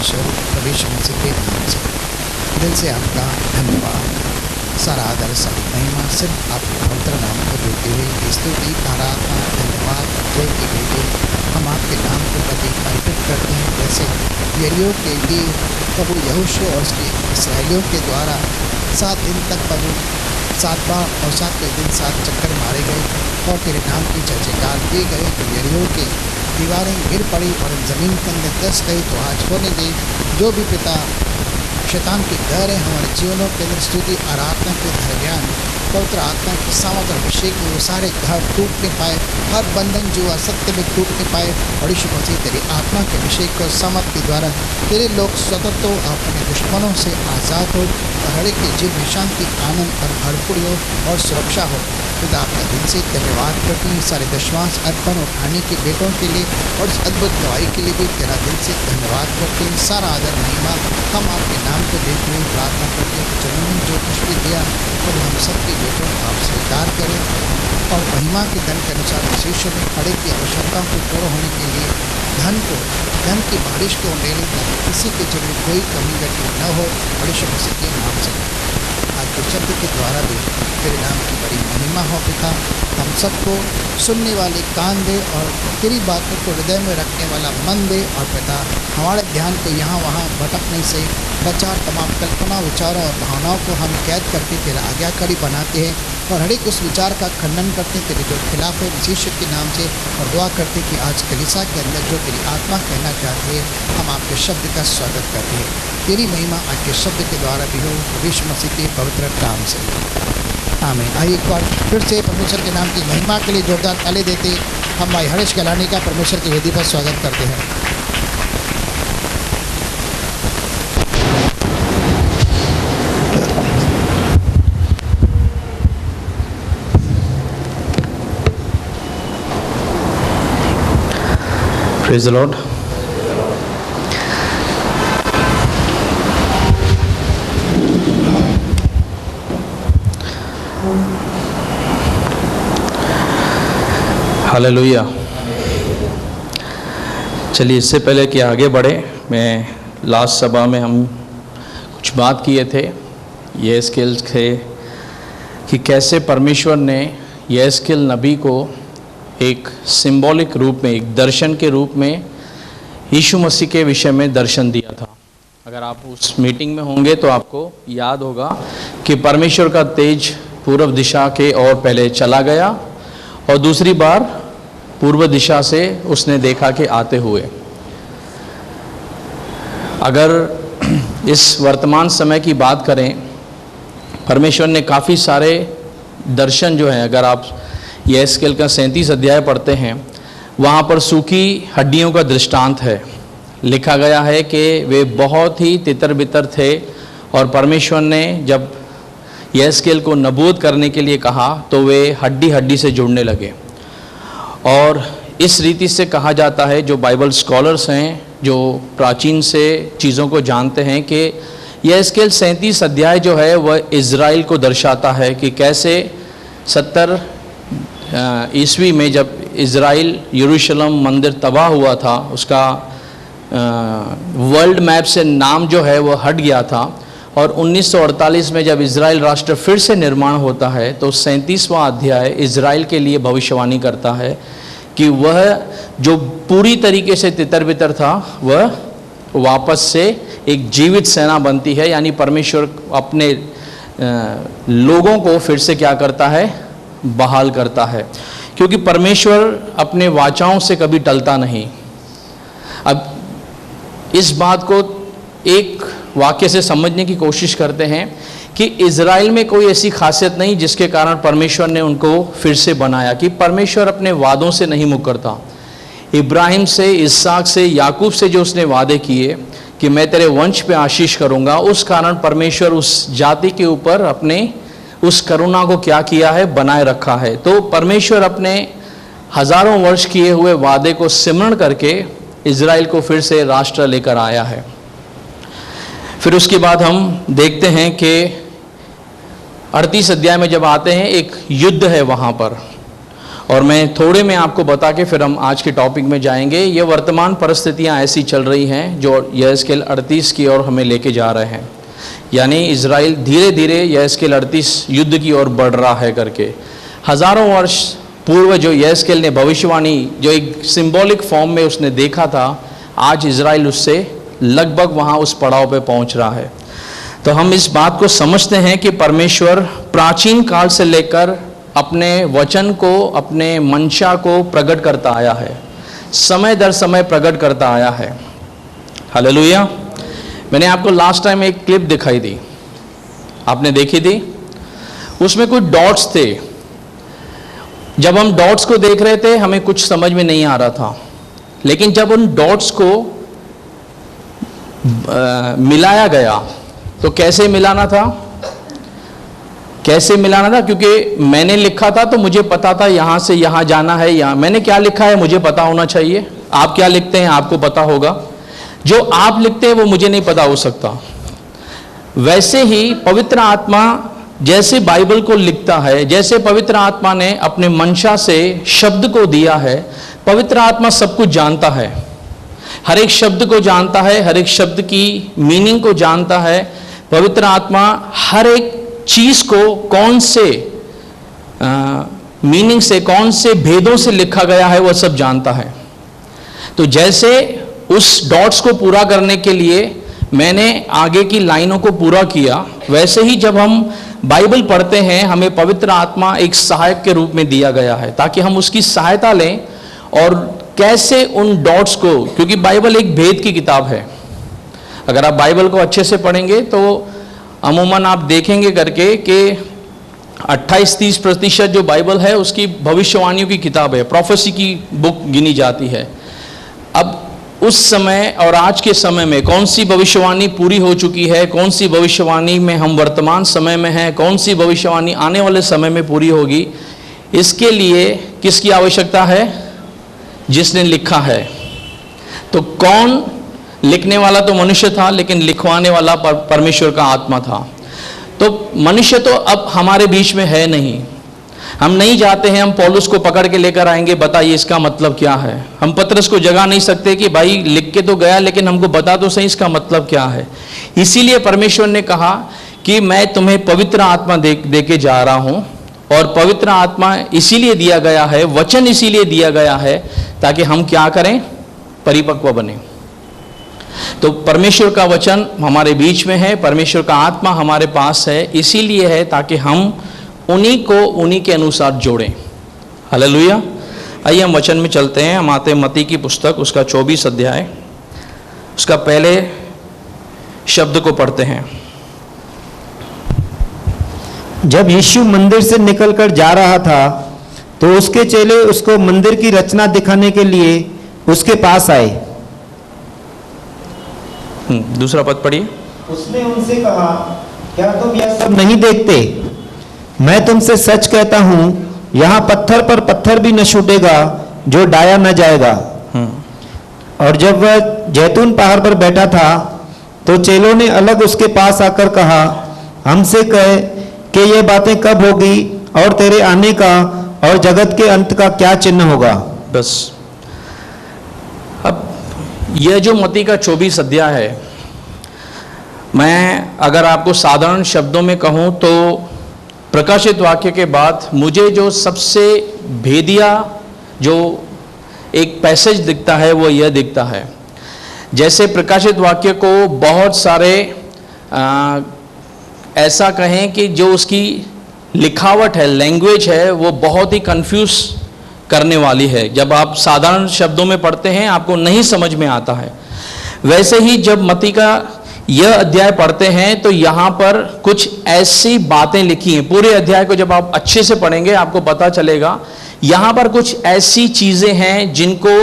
परमेश्वर प्रभु मसीह के नाम से दिल से आपका धन्यवाद। सारा आदर सब महिमा सिर्फ आपके पवित्र नाम को देते हुए स्तुति आराधना धन्यवाद जय के बेटे हम आपके नाम के प्रति अर्पित करते हैं। जैसे यरीहो के लिए प्रभु यहोशू और उसके इस्राएलियों के द्वारा 7 दिन तक प्रभु 7 बार और 7वें दिन 7 चक्कर मारे गए और तेरे नाम की जय जयकार किए गए। तो यरीहो के दीवारें गिर पड़ी और ज़मीन के अंदर दस गई। तो आज होने दे जो भी पिता शैतान के डर है हमारे जीवनों के अंदर स्तुति आराधना के दरमियान पवित्र आत्मा की सामर्थ और अभिषेक में वो सारे घर टूटने पाए, हर बंधन जो असत्य में टूटने पाए और यीशु मसीह तेरी आत्मा के अभिषेक और सामर्थ के द्वारा तेरे लोग स्वतंत्र हो, अपने दुश्मनों से आज़ाद हो और हर एक के जीवन में शांति आनंद और भरपूर हो और सुरक्षा हो। खुदा आपका दिन से धन्यवाद करती हूँ। सारे दशमांश अर्पण उठाने के बेटों के लिए और इस अद्भुत गवाही के लिए भी तेरा दिल से धन्यवाद करते हैं। सारा आदर महिमा हम आपके नाम को देखते हुए प्रार्थना करते हैं। जमीन जो कुछ भी दिया तो हम सबके बेटों को आप स्वीकार करें और महिमा के धन के अनुसार विशेषों में खड़े की आवश्यकताओं को पूरा होने के लिए धन की बारिश को उंडेलें ताकि किसी के जीवन में कोई कमी घटी न हो। यीशु मसीह के नाम से आज के शब्द के द्वारा भी तेरे नाम की बड़ी महिमा हो पिता। हम सबको सुनने वाले कान दे और तेरी बातों को हृदय में रखने वाला मन दे और पिता हमारे ध्यान को यहाँ वहाँ भटकने से बचा। तमाम कल्पना विचारों और भावनाओं को हम कैद करके तेरा आज्ञाकारी बनाते हैं और हर एक उस विचार का खंडन करते हैं तेरे जो खिलाफ है यीशु के नाम से और दुआ करते हैं कि आज कलीसिया के अंदर जो तेरी आत्मा कहना चाहती है हम आपके शब्द का स्वागत करते हैं। तेरी महिमा आज के शब्द के द्वारा भी हो यीशु मसीह के पवित्र नाम से आमीन। आइए एक बार फिर से परमेश्वर के नाम की महिमा के लिए जोरदार ताली देते हम भाई हरीश गलानी का परमेश्वर की वेदी पर स्वागत करते हैं। Praise the Lord. हालेलुया। चलिए इससे पहले कि आगे बढ़े, मैं लास्ट सभा में हम कुछ बात किए थे यहेजकेल से कि कैसे परमेश्वर ने यहेजकेल नबी को एक सिंबॉलिक रूप में, एक दर्शन के रूप में यीशु मसीह के विषय में दर्शन दिया था। अगर आप उस मीटिंग में होंगे तो आपको याद होगा कि परमेश्वर का तेज पूर्व दिशा के ओर पहले चला गया और दूसरी बार पूर्व दिशा से उसने देखा कि आते हुए। अगर इस वर्तमान समय की बात करें, परमेश्वर ने काफ़ी सारे दर्शन जो हैं, अगर आप यहेजकेल का 37 अध्याय पढ़ते हैं वहाँ पर सूखी हड्डियों का दृष्टांत है। लिखा गया है कि वे बहुत ही तितर बितर थे और परमेश्वर ने जब यहेजकेल को नबूवत करने के लिए कहा तो वे हड्डी हड्डी से जुड़ने लगे। और इस रीति से कहा जाता है, जो बाइबल स्कॉलर्स हैं, जो प्राचीन से चीज़ों को जानते हैं, कि यहेजकेल 37 अध्याय जो है वह इज़राइल को दर्शाता है कि कैसे 70 ईस्वी में जब इज़राइल यरूशलेम मंदिर तबाह हुआ था, उसका वर्ल्ड मैप से नाम जो है वह हट गया था और 1948 में जब इज़राइल राष्ट्र फिर से निर्माण होता है तो 37वां अध्याय इज़राइल के लिए भविष्यवाणी करता है कि वह जो पूरी तरीके से तितर बितर था वह वापस से एक जीवित सेना बनती है। यानी परमेश्वर अपने लोगों को फिर से क्या करता है, बहाल करता है, क्योंकि परमेश्वर अपने वाचाओं से कभी टलता नहीं। अब इस बात को एक वाक्य से समझने की कोशिश करते हैं कि इज़राइल में कोई ऐसी खासियत नहीं जिसके कारण परमेश्वर ने उनको फिर से बनाया, कि परमेश्वर अपने वादों से नहीं मुकरता। इब्राहिम से, इसहाक से, याकूब से जो उसने वादे किए कि मैं तेरे वंश पे आशीष करूंगा, उस कारण परमेश्वर उस जाति के ऊपर अपने उस करुणा को क्या किया है, बनाए रखा है। तो परमेश्वर अपने हजारों वर्ष किए हुए वादे को सिमरण करके इज़राइल को फिर से राष्ट्र लेकर आया है। फिर उसके बाद हम देखते हैं कि 38 अध्याय में जब आते हैं, एक युद्ध है वहाँ पर, और मैं थोड़े में आपको बता के फिर हम आज के टॉपिक में जाएंगे। ये वर्तमान परिस्थितियां ऐसी चल रही हैं जो यहेजकेल 38 की ओर हमें लेके जा रहे हैं, यानी इजराइल धीरे धीरे यहेजकेल 38 युद्ध की ओर बढ़ रहा है करके। हज़ारों वर्ष पूर्व जो यहेजकेल ने भविष्यवाणी जो एक सिंबॉलिक फॉर्म में उसने देखा था, आज इजराइल उससे लगभग वहाँ उस पड़ाव पे पहुँच रहा है। तो हम इस बात को समझते हैं कि परमेश्वर प्राचीन काल से लेकर अपने वचन को, अपने मंशा को प्रकट करता आया है, समय दर समय प्रकट करता आया है। हालेलुया। मैंने आपको लास्ट टाइम एक क्लिप दिखाई दी, आपने देखी थी? उसमें कुछ डॉट्स थे। जब हम डॉट्स को देख रहे थे हमें कुछ समझ में नहीं आ रहा था, लेकिन जब उन डॉट्स को मिलाया गया तो कैसे मिलाना था? कैसे मिलाना था? क्योंकि मैंने लिखा था तो मुझे पता था यहाँ से यहाँ जाना है। यहाँ मैंने क्या लिखा है मुझे पता होना चाहिए। आप क्या लिखते हैं आपको पता होगा, जो आप लिखते हैं वो मुझे नहीं पता हो सकता। वैसे ही पवित्र आत्मा जैसे बाइबल को लिखता है, जैसे पवित्र आत्मा ने अपने मंशा से शब्द को दिया है, पवित्र आत्मा सब कुछ जानता है, हर एक शब्द को जानता है, हर एक शब्द की मीनिंग को जानता है। पवित्र आत्मा हर एक चीज को कौन से मीनिंग से, कौन से भेदों से लिखा गया है, वह सब जानता है। तो जैसे उस डॉट्स को पूरा करने के लिए मैंने आगे की लाइनों को पूरा किया, वैसे ही जब हम बाइबल पढ़ते हैं हमें पवित्र आत्मा एक सहायक के रूप में दिया गया है, ताकि हम उसकी सहायता लें और कैसे उन डॉट्स को, क्योंकि बाइबल एक भेद की किताब है। अगर आप बाइबल को अच्छे से पढ़ेंगे तो अमूमन आप देखेंगे करके कि 28-30% जो बाइबल है उसकी भविष्यवाणियों की किताब है, प्रोफेसी की बुक गिनी जाती है। अब उस समय और आज के समय में कौन सी भविष्यवाणी पूरी हो चुकी है, कौन सी भविष्यवाणी में हम वर्तमान समय में हैं, कौन सी भविष्यवाणी आने वाले समय में पूरी होगी, इसके लिए किसकी आवश्यकता है? जिसने लिखा है। तो कौन लिखने वाला? तो मनुष्य था, लेकिन लिखवाने वाला परमेश्वर का आत्मा था। तो मनुष्य तो अब हमारे बीच में है नहीं। हम नहीं जाते हैं, हम पौलुस को पकड़ के लेकर आएंगे, बताइए इसका मतलब क्या है। हम पतरस को जगा नहीं सकते कि भाई लिख के तो गया लेकिन हमको बता तो सही इसका मतलब क्या है। इसीलिए परमेश्वर ने कहा कि मैं तुम्हें पवित्र आत्मा दे के जा रहा हूं, और पवित्र आत्मा इसीलिए दिया गया है, वचन इसीलिए दिया गया है ताकि हम क्या करें? परिपक्व बने। तो परमेश्वर का वचन हमारे बीच में है, परमेश्वर का आत्मा हमारे पास है, इसीलिए है ताकि हम उन्हीं को उन्हीं के अनुसार जोड़ें। हालेलुया। आइए हम वचन में चलते हैं। हम आते हैं मत्ती की पुस्तक, उसका 24 अध्याय, उसका पहले शब्द को पढ़ते हैं। जब यीशु मंदिर से निकलकर जा रहा था तो उसके चेले उसको मंदिर की रचना दिखाने के लिए उसके पास आए। दूसरा पद पढ़िए। उसने उनसे कहा, क्या तुम यह सब नहीं देखते? मैं तुमसे सच कहता हूं, यहाँ पत्थर पर पत्थर भी न छूटेगा जो डाया न जाएगा। और जब वह जैतून पहाड़ पर बैठा था तो चेलों ने अलग उसके पास आकर कहा, हमसे कह कि ये बातें कब होगी और तेरे आने का और जगत के अंत का क्या चिन्ह होगा। बस अब यह जो मत्ती का 24 अध्याय है, मैं अगर आपको साधारण शब्दों में कहूं तो प्रकाशित वाक्य के बाद मुझे जो सबसे भेदिया जो एक पैसेज दिखता है वो यह दिखता है। जैसे प्रकाशित वाक्य को बहुत सारे ऐसा कहें कि जो उसकी लिखावट है, लैंग्वेज है, वो बहुत ही कंफ्यूज करने वाली है। जब आप साधारण शब्दों में पढ़ते हैं आपको नहीं समझ में आता है। वैसे ही जब मत्ती का यह अध्याय पढ़ते हैं तो यहाँ पर कुछ ऐसी बातें लिखी हैं। पूरे अध्याय को जब आप अच्छे से पढ़ेंगे आपको पता चलेगा यहाँ पर कुछ ऐसी चीजें हैं जिनको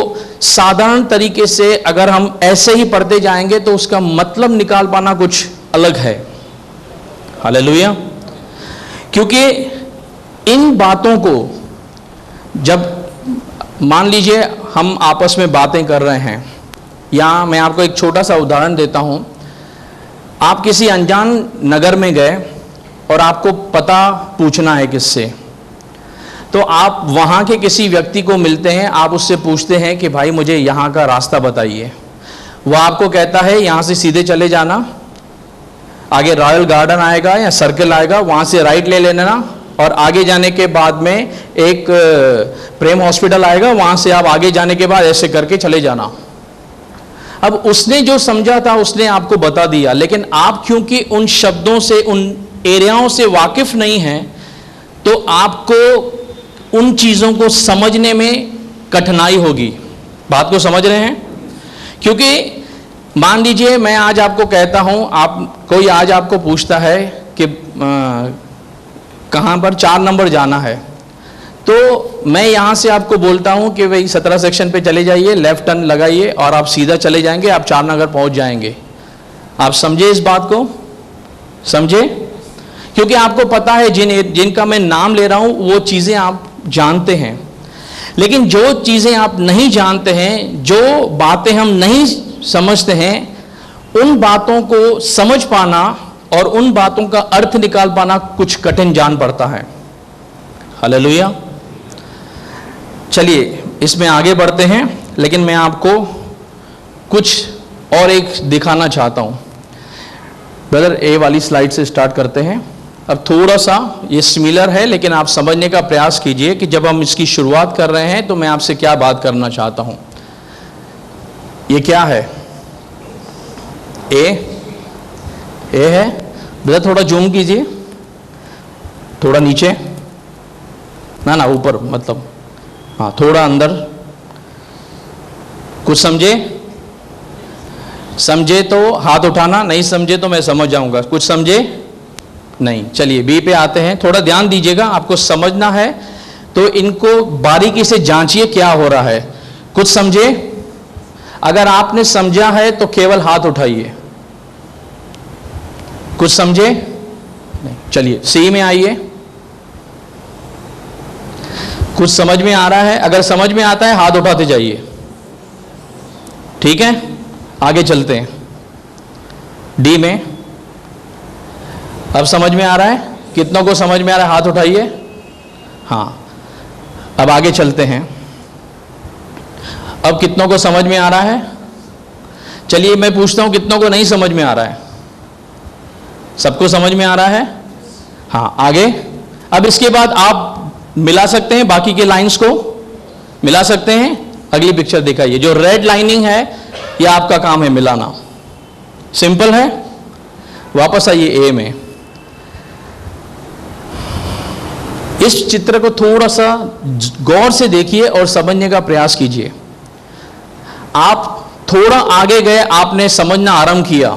साधारण तरीके से अगर हम ऐसे ही पढ़ते जाएंगे तो उसका मतलब निकाल पाना कुछ अलग है। हालेलुया। क्योंकि इन बातों को जब मान लीजिए हम आपस में बातें कर रहे हैं, या मैं आपको एक छोटा सा उदाहरण देता हूं। आप किसी अनजान नगर में गए और आपको पता पूछना है किससे, तो आप वहाँ के किसी व्यक्ति को मिलते हैं, आप उससे पूछते हैं कि भाई मुझे यहाँ का रास्ता बताइए। वो आपको कहता है यहाँ से सीधे चले जाना, आगे रॉयल गार्डन आएगा या सर्कल आएगा, वहाँ से राइट ले लेना, और आगे जाने के बाद में एक प्रेम हॉस्पिटल आएगा, वहाँ से आप आगे जाने के बाद ऐसे करके चले जाना। अब उसने जो समझा था उसने आपको बता दिया, लेकिन आप क्योंकि उन शब्दों से, उन एरियाओं से वाकिफ नहीं हैं, तो आपको उन चीज़ों को समझने में कठिनाई होगी। बात को समझ रहे हैं? क्योंकि मान लीजिए मैं आज आपको कहता हूं, कोई आज आपको पूछता है कि कहां पर 4 नंबर जाना है, तो मैं यहां से आपको बोलता हूं कि भाई 17 सेक्शन पे चले जाइए, लेफ्ट टर्न लगाइए और आप सीधा चले जाएंगे, आप 4 नंबर पहुंच जाएंगे। आप समझे इस बात को? समझे? क्योंकि आपको पता है जिनका मैं नाम ले रहा हूं वो चीजें आप जानते हैं, लेकिन जो चीजें आप नहीं जानते हैं, जो बातें हम नहीं समझते हैं, उन बातों को समझ पाना और उन बातों का अर्थ निकाल पाना कुछ कठिन जान पड़ता है। हालेलुया। चलिए इसमें आगे बढ़ते हैं, लेकिन मैं आपको कुछ और एक दिखाना चाहता हूं। ब्रदर ए वाली स्लाइड से स्टार्ट करते हैं। अब थोड़ा सा ये सिमिलर है, लेकिन आप समझने का प्रयास कीजिए कि जब हम इसकी शुरुआत कर रहे हैं तो मैं आपसे क्या बात करना चाहता हूं। ये क्या है? ए है। ब्रदर थोड़ा जूम कीजिए, थोड़ा नीचे, ना ऊपर, मतलब हाँ थोड़ा अंदर। कुछ समझे तो हाथ उठाना, नहीं समझे तो मैं समझ जाऊंगा। कुछ समझे? नहीं। चलिए बी पे आते हैं। थोड़ा ध्यान दीजिएगा, आपको समझना है तो इनको बारीकी से जांचिए क्या हो रहा है। कुछ समझे? अगर आपने समझा है तो केवल हाथ उठाइए। कुछ समझे? नहीं। चलिए सी में आइए। कुछ समझ में आ रहा है? अगर समझ में आता है हाथ उठाते जाइए, ठीक है? आगे चलते हैं। डी में अब समझ में आ रहा है? कितनों को समझ में आ रहा है? हाथ उठाइए। हाँ, अब आगे चलते हैं। अब कितनों को समझ में आ रहा है? चलिए मैं पूछता हूं कितनों को नहीं समझ में आ रहा है? सबको समझ में आ रहा है? हाँ, आगे। अब इसके बाद आप मिला सकते हैं, बाकी के लाइंस को मिला सकते हैं। अगली पिक्चर दिखाइए। जो रेड लाइनिंग है यह आपका काम है मिलाना। सिंपल है। वापस आइए ए में। इस चित्र को थोड़ा सा गौर से देखिए और समझने का प्रयास कीजिए। आप थोड़ा आगे गए, आपने समझना आरंभ किया,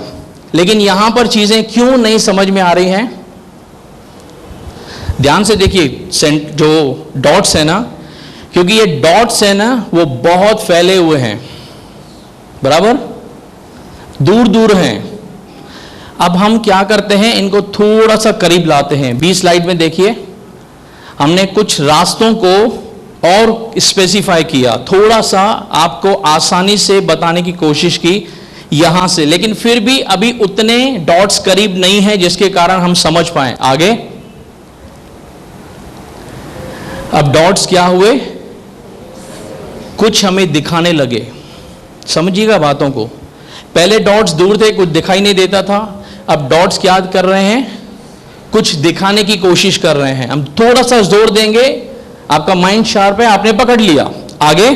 लेकिन यहां पर चीजें क्यों नहीं समझ में आ रही हैं? ध्यान से देखिए। जो डॉट्स है ना, क्योंकि ये डॉट्स है ना वो बहुत फैले हुए हैं, बराबर दूर दूर हैं। अब हम क्या करते हैं, इनको थोड़ा सा करीब लाते हैं। 20 स्लाइड में देखिए, हमने कुछ रास्तों को और स्पेसिफाई किया, थोड़ा सा आपको आसानी से बताने की कोशिश की यहां से, लेकिन फिर भी अभी उतने डॉट्स करीब नहीं है जिसके कारण हम समझ पाए। आगे अब डॉट्स क्या हुए, कुछ हमें दिखाने लगे। समझिएगा बातों को। पहले डॉट्स दूर थे, कुछ दिखाई नहीं देता था। अब डॉट्स क्या कर रहे हैं, कुछ दिखाने की कोशिश कर रहे हैं। हम थोड़ा सा जोर देंगे, आपका माइंड शार्प है, आपने पकड़ लिया। आगे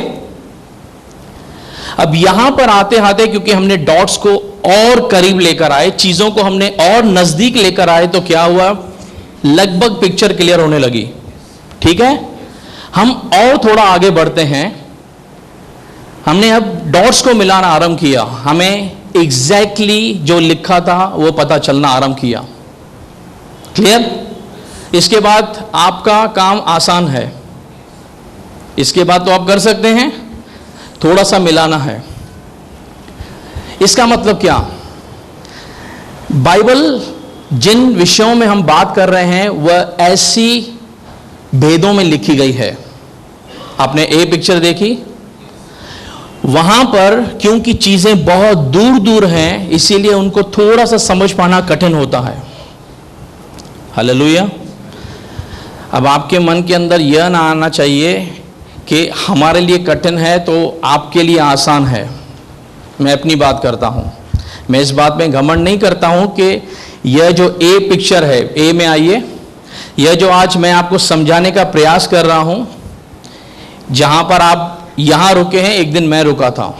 अब यहां पर आते आते, क्योंकि हमने डॉट्स को और करीब लेकर आए, चीजों को हमने और नजदीक लेकर आए, तो क्या हुआ, लगभग पिक्चर क्लियर होने लगी। ठीक है, हम और थोड़ा आगे बढ़ते हैं। हमने अब डॉट्स को मिलाना आरंभ किया, हमें एग्जैक्टली जो लिखा था वो पता चलना आरंभ किया। क्लियर? इसके बाद आपका काम आसान है। इसके बाद तो आप कर सकते हैं, थोड़ा सा मिलाना है। इसका मतलब क्या, बाइबल जिन विषयों में हम बात कर रहे हैं वह ऐसी भेदों में लिखी गई है। आपने ए पिक्चर देखी, वहां पर क्योंकि चीजें बहुत दूर दूर हैं, इसीलिए उनको थोड़ा सा समझ पाना कठिन होता है। हालेलुया। अब आपके मन के अंदर यह ना आना चाहिए कि हमारे लिए कठिन है तो आपके लिए आसान है। मैं अपनी बात करता हूँ, मैं इस बात में घमंड नहीं करता हूँ कि यह जो ए पिक्चर है, ए में आइए, यह जो आज मैं आपको समझाने का प्रयास कर रहा हूँ, जहाँ पर आप यहाँ रुके हैं, एक दिन मैं रुका था।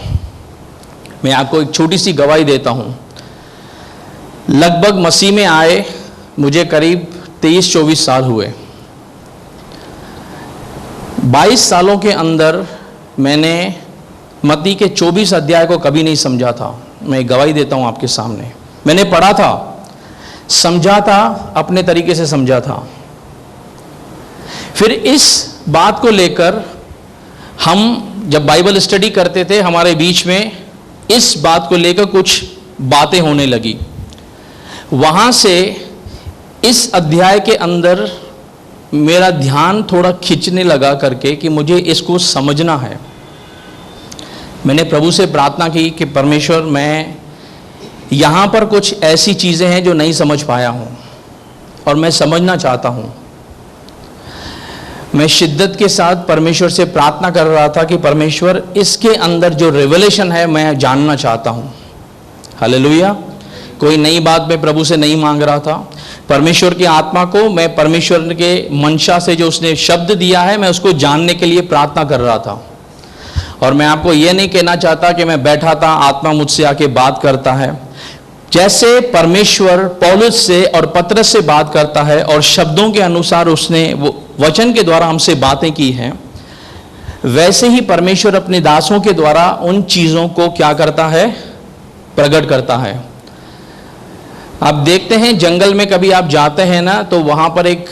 मैं आपको एक छोटी सी गवाही देता हूँ। लगभग मसीह में आए मुझे करीब 23-24 साल हुए। 22 सालों के अंदर मैंने मत्ती के 24 अध्याय को कभी नहीं समझा था। मैं गवाही देता हूँ आपके सामने। मैंने पढ़ा था, समझा था, अपने तरीके से समझा था। फिर इस बात को लेकर हम जब बाइबल स्टडी करते थे, हमारे बीच में इस बात को लेकर कुछ बातें होने लगी। वहाँ से इस अध्याय के अंदर मेरा ध्यान थोड़ा खींचने लगा करके कि मुझे इसको समझना है। मैंने प्रभु से प्रार्थना की कि परमेश्वर, मैं यहाँ पर कुछ ऐसी चीज़ें हैं जो नहीं समझ पाया हूँ और मैं समझना चाहता हूँ। मैं शिद्दत के साथ परमेश्वर से प्रार्थना कर रहा था कि परमेश्वर, इसके अंदर जो रिवलेशन है मैं जानना चाहता हूँ। हालेलुया। कोई नई बात मैं प्रभु से नहीं मांग रहा था। परमेश्वर की आत्मा को मैं परमेश्वर के मंशा से जो उसने शब्द दिया है, मैं उसको जानने के लिए प्रार्थना कर रहा था। और मैं आपको यह नहीं कहना चाहता कि मैं बैठा था, आत्मा मुझसे आके बात करता है। जैसे परमेश्वर पौलुस से और पतरस से बात करता है और शब्दों के अनुसार उसने वो वचन के द्वारा हमसे बातें की हैं, वैसे ही परमेश्वर अपने दासों के द्वारा उन चीज़ों को क्या करता है, प्रकट करता है। आप देखते हैं जंगल में कभी आप जाते हैं ना, तो वहाँ पर एक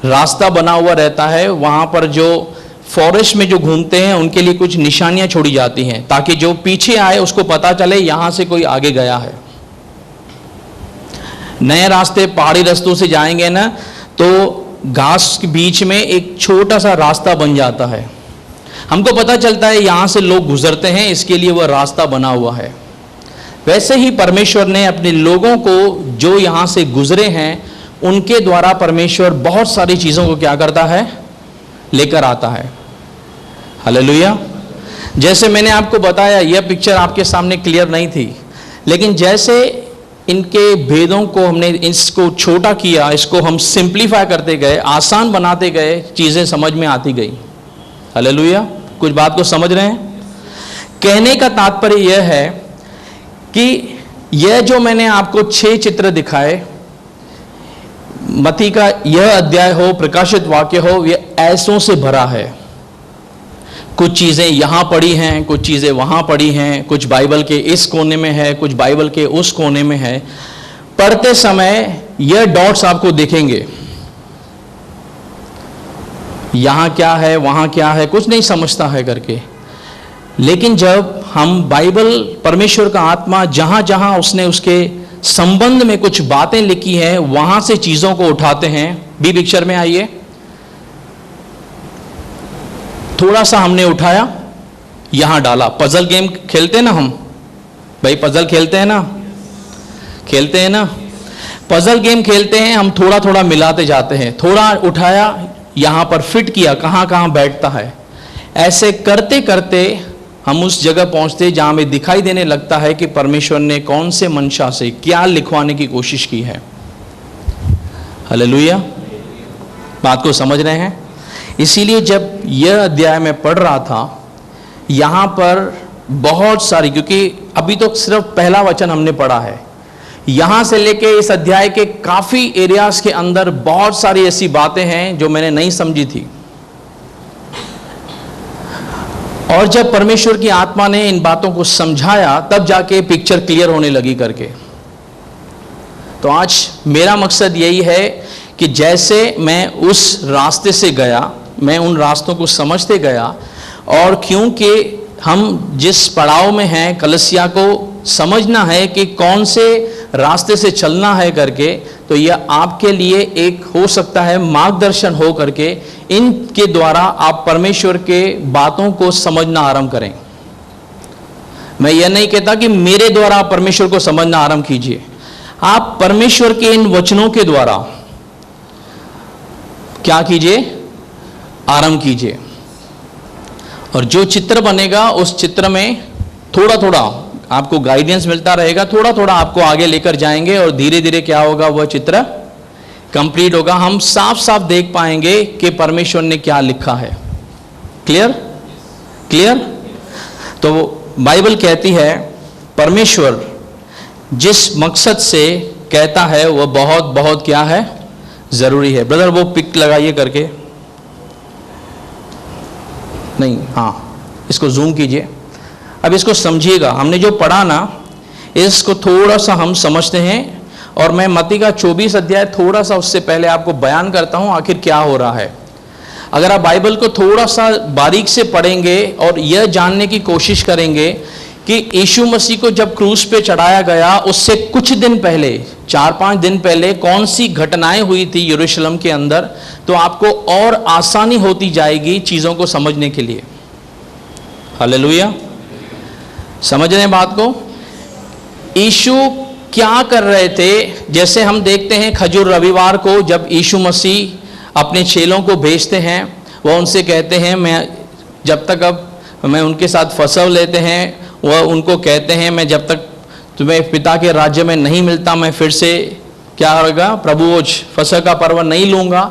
रास्ता बना हुआ रहता है। वहाँ पर जो फॉरेस्ट में जो घूमते हैं उनके लिए कुछ निशानियाँ छोड़ी जाती हैं, ताकि जो पीछे आए उसको पता चले यहाँ से कोई आगे गया है। नए रास्ते पहाड़ी रास्तों से जाएंगे ना, तो घास के बीच में एक छोटा सा रास्ता बन जाता है। हमको पता चलता है यहाँ से लोग गुजरते हैं, इसके लिए वह रास्ता बना हुआ है। वैसे ही परमेश्वर ने अपने लोगों को जो यहाँ से गुजरे हैं, उनके द्वारा परमेश्वर बहुत सारी चीज़ों को क्या करता है, लेकर आता है। हालेलुया। जैसे मैंने आपको बताया, यह पिक्चर आपके सामने क्लियर नहीं थी, लेकिन जैसे इनके भेदों को हमने इसको छोटा किया, इसको हम सिंप्लीफाई करते गए, आसान बनाते गए, चीज़ें समझ में आती गई। हालेलुया। कुछ बात को समझ रहे हैं? कहने का तात्पर्य यह है कि यह जो मैंने आपको 6 चित्र दिखाए, मत्ती का यह अध्याय हो, प्रकाशित वाक्य हो, यह ऐसों से भरा है। कुछ चीज़ें यहाँ पड़ी हैं, कुछ चीज़ें वहाँ पड़ी हैं, कुछ बाइबल के इस कोने में है, कुछ बाइबल के उस कोने में है। पढ़ते समय यह डॉट्स आपको दिखेंगे, यहाँ क्या है, वहाँ क्या है, कुछ नहीं समझता है करके। लेकिन जब हम बाइबल, परमेश्वर का आत्मा जहाँ जहाँ उसने उसके संबंध में कुछ बातें लिखी हैं, वहाँ से चीज़ों को उठाते हैं। बी पिक्चर में आइए। थोड़ा सा हमने उठाया, यहाँ डाला। पजल गेम खेलते हैं ना हम, भाई पजल खेलते हैं ना, खेलते हैं ना, पजल गेम खेलते हैं हम, थोड़ा थोड़ा मिलाते जाते हैं। थोड़ा उठाया, यहाँ पर फिट किया, कहाँ कहाँ बैठता है। ऐसे करते करते हम उस जगह पहुँचते जहाँ हमें दिखाई देने लगता है कि परमेश्वर ने कौन से मंशा से क्या लिखवाने की कोशिश की है। हालेलुया। बात को समझ रहे हैं? इसीलिए जब यह अध्याय में पढ़ रहा था, यहाँ पर बहुत सारी, क्योंकि अभी तो सिर्फ पहला वचन हमने पढ़ा है, यहाँ से लेके इस अध्याय के काफ़ी एरियाज के अंदर बहुत सारी ऐसी बातें हैं जो मैंने नहीं समझी थी। और जब परमेश्वर की आत्मा ने इन बातों को समझाया, तब जाके पिक्चर क्लियर होने लगी करके। तो आज मेरा मकसद यही है कि जैसे मैं उस रास्ते से गया, मैं उन रास्तों को समझते गया, और क्योंकि हम जिस पड़ाव में हैं, कलीसिया को समझना है कि कौन से रास्ते से चलना है करके, तो यह आपके लिए एक हो सकता है मार्गदर्शन हो करके, इनके द्वारा आप परमेश्वर के बातों को समझना आरंभ करें। मैं यह नहीं कहता कि मेरे द्वारा आप परमेश्वर को समझना आरंभ कीजिए। आप परमेश्वर के इन वचनों के द्वारा क्या कीजिए, आरंभ कीजिए। और जो चित्र बनेगा उस चित्र में थोड़ा थोड़ा आपको गाइडेंस मिलता रहेगा, थोड़ा थोड़ा आपको आगे लेकर जाएंगे और धीरे धीरे क्या होगा, वह चित्र कंप्लीट होगा। हम साफ साफ देख पाएंगे कि परमेश्वर ने क्या लिखा है। Clear clear. तो बाइबल कहती है परमेश्वर जिस मकसद से कहता है वह बहुत बहुत क्या है, जरूरी है। ब्रदर वो पिक लगाइए करके, नहीं, हाँ इसको जूम कीजिए। अब इसको समझिएगा, हमने जो पढ़ा ना इसको थोड़ा सा हम समझते हैं, और मैं मत्ती का 24 अध्याय थोड़ा सा उससे पहले आपको बयान करता हूं आखिर क्या हो रहा है। अगर आप बाइबल को थोड़ा सा बारीक से पढ़ेंगे और यह जानने की कोशिश करेंगे कि यीशु मसीह को जब क्रूस पे चढ़ाया गया उससे कुछ दिन पहले, 4-5 दिन पहले कौन सी घटनाएं हुई थी यरूशलेम के अंदर, तो आपको और आसानी होती जाएगी चीजों को समझने के लिए। हालेलुया, समझ रहे हैं बात को। यीशु क्या कर रहे थे, जैसे हम देखते हैं खजूर रविवार को जब यीशु मसीह अपने चेलों को भेजते हैं, वह उनसे कहते हैं मैं जब तक, अब मैं उनके साथ फसव लेते हैं, वह उनको कहते हैं मैं जब तक तुम्हें पिता के राज्य में नहीं मिलता मैं फिर से क्या होगा, प्रभुभोज फसह का पर्व नहीं लूंगा।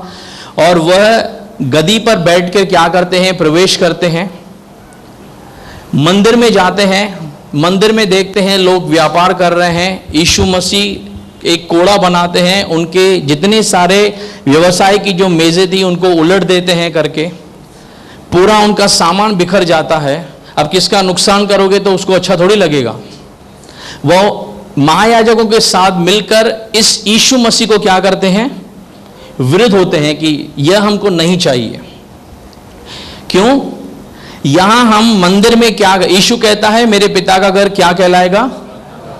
और वह गदी पर बैठ कर क्या करते हैं, प्रवेश करते हैं, मंदिर में जाते हैं, मंदिर में देखते हैं लोग व्यापार कर रहे हैं, यीशु मसीह एक कोड़ा बनाते हैं, उनके जितने सारे व्यवसाय की जो मेजें थी उनको उलट देते हैं करके, पूरा उनका सामान बिखर जाता है। अब किसका नुकसान करोगे तो उसको अच्छा थोड़ी लगेगा। वो महायाजकों के साथ मिलकर इस यीशु मसीह को क्या करते हैं, विरुद्ध होते हैं कि यह हमको नहीं चाहिए। क्यों? यहां हम मंदिर में क्या, यीशु कहता है मेरे पिता का घर क्या कहलाएगा,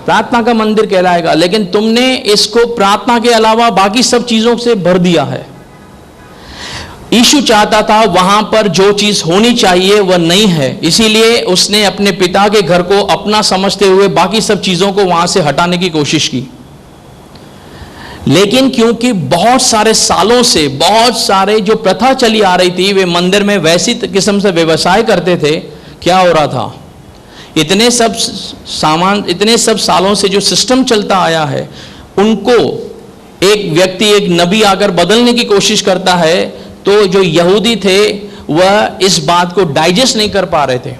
प्रार्थना का मंदिर कहलाएगा, लेकिन तुमने इसको प्रार्थना के अलावा बाकी सब चीजों से भर दिया है। यीशु चाहता था वहां पर जो चीज होनी चाहिए वह नहीं है, इसीलिए उसने अपने पिता के घर को अपना समझते हुए बाकी सब चीजों को वहां से हटाने की कोशिश की। लेकिन क्योंकि बहुत सारे सालों से बहुत सारे जो प्रथा चली आ रही थी, वे मंदिर में वैसी किस्म से व्यवसाय करते थे, क्या हो रहा था, इतने सब सामान, इतने सब सालों से जो सिस्टम चलता आया है, उनको एक व्यक्ति, एक नबी आकर बदलने की कोशिश करता है, तो जो यहूदी थे वह इस बात को डाइजेस्ट नहीं कर पा रहे थे।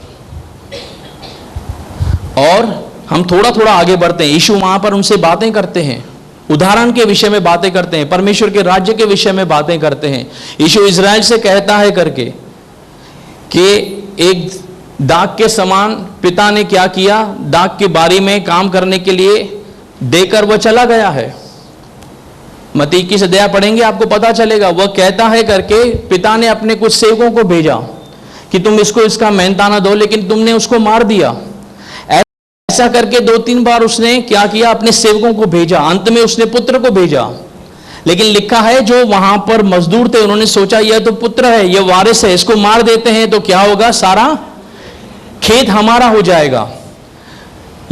और हम थोड़ा थोड़ा आगे बढ़ते हैं, यीशु वहां पर उनसे बातें करते हैं, उदाहरण के विषय में बातें करते हैं, परमेश्वर के राज्य के विषय में बातें करते हैं। यीशु इज़राइल से कहता है करके कि एक दाख के समान पिता ने क्या किया, दाख की बारी में काम करने के लिए देकर वह चला गया है। मत्ती की अध्याय पढ़ेंगे आपको पता चलेगा, वह कहता है करके पिता ने अपने कुछ सेवकों को भेजा कि तुम इसको इसका मेहनताना दो, लेकिन तुमने उसको मार दिया। ऐसा करके 2-3 बार उसने क्या किया, अपने सेवकों को भेजा, अंत में उसने पुत्र को भेजा। लेकिन लिखा है जो वहां पर मजदूर थे उन्होंने सोचा यह तो पुत्र है, यह वारिस है, इसको मार देते हैं तो क्या होगा, सारा खेत हमारा हो जाएगा।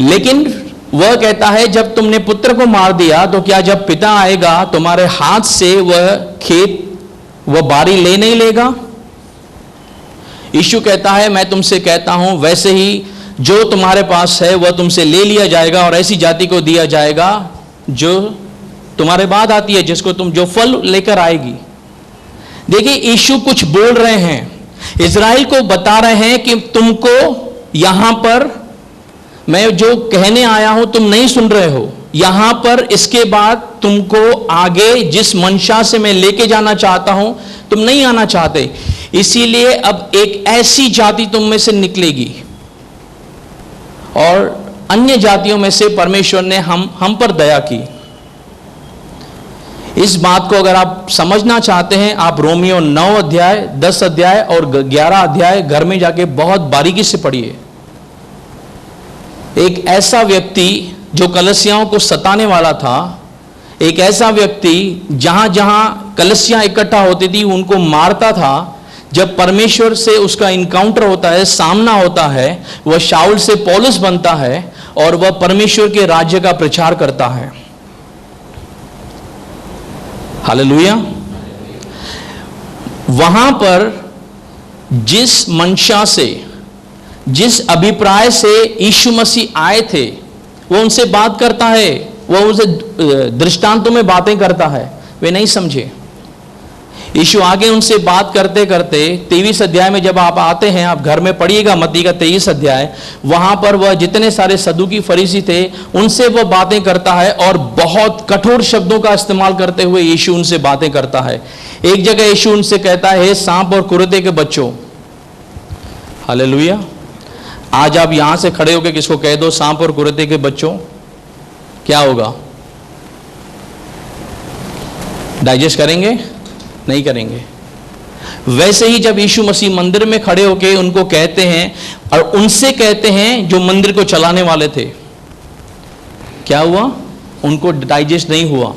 लेकिन वह कहता है जब तुमने पुत्र को मार दिया तो क्या जब पिता आएगा तुम्हारे हाथ से वह खेत, वह बारी ले नहीं लेगा? यीशु कहता है मैं तुमसे कहता हूं वैसे ही जो तुम्हारे पास है वह तुमसे ले लिया जाएगा और ऐसी जाति को दिया जाएगा जो तुम्हारे बाद आती है, जिसको तुम जो फल लेकर आएगी। देखिए यीशु कुछ बोल रहे हैं, इज़राइल को बता रहे हैं कि तुमको यहां पर मैं जो कहने आया हूं तुम नहीं सुन रहे हो, यहां पर इसके बाद तुमको आगे जिस मंशा से मैं लेके जाना चाहता हूं तुम नहीं आना चाहते, इसीलिए अब एक ऐसी जाति तुम में से निकलेगी और अन्य जातियों में से परमेश्वर ने हम पर दया की। इस बात को अगर आप समझना चाहते हैं, आप रोमियो 9 अध्याय 10 अध्याय और 11 अध्याय घर में जाके बहुत बारीकी से पढ़िए। एक ऐसा व्यक्ति जो कलसियाओं को सताने वाला था, एक ऐसा व्यक्ति जहां जहां कलसियां इकट्ठा होती थी उनको मारता था, जब परमेश्वर से उसका इनकाउंटर होता है, सामना होता है, वह शाऊल से पौलुस बनता है और वह परमेश्वर के राज्य का प्रचार करता है। हालेलुया। वहां पर जिस मंशा से, जिस अभिप्राय से यीशु मसीह आए थे, वो उनसे बात करता है, वो उनसे दृष्टांतों में बातें करता है। वे नहीं समझे। यीशु आगे उनसे बात करते करते 23 अध्याय में जब आप आते हैं, आप घर में पढ़िएगा मत्ती का 23 अध्याय, वहां पर वह जितने सारे सदूकी फरीसी थे उनसे वह बातें करता है और बहुत कठोर शब्दों का इस्तेमाल करते हुए यीशु उनसे बातें करता है। एक जगह यीशु उनसे कहता है, हे सांप और कुत्ते के बच्चों। हालेलुया। आज आप यहां से खड़े होकर किसको कह दो सांप और कुत्ते के बच्चों, क्या होगा? डाइजेस्ट करेंगे? नहीं करेंगे। वैसे ही जब यीशु मसीह मंदिर में खड़े होकर उनको कहते हैं और उनसे कहते हैं जो मंदिर को चलाने वाले थे, क्या हुआ? उनको डाइजेस्ट नहीं हुआ।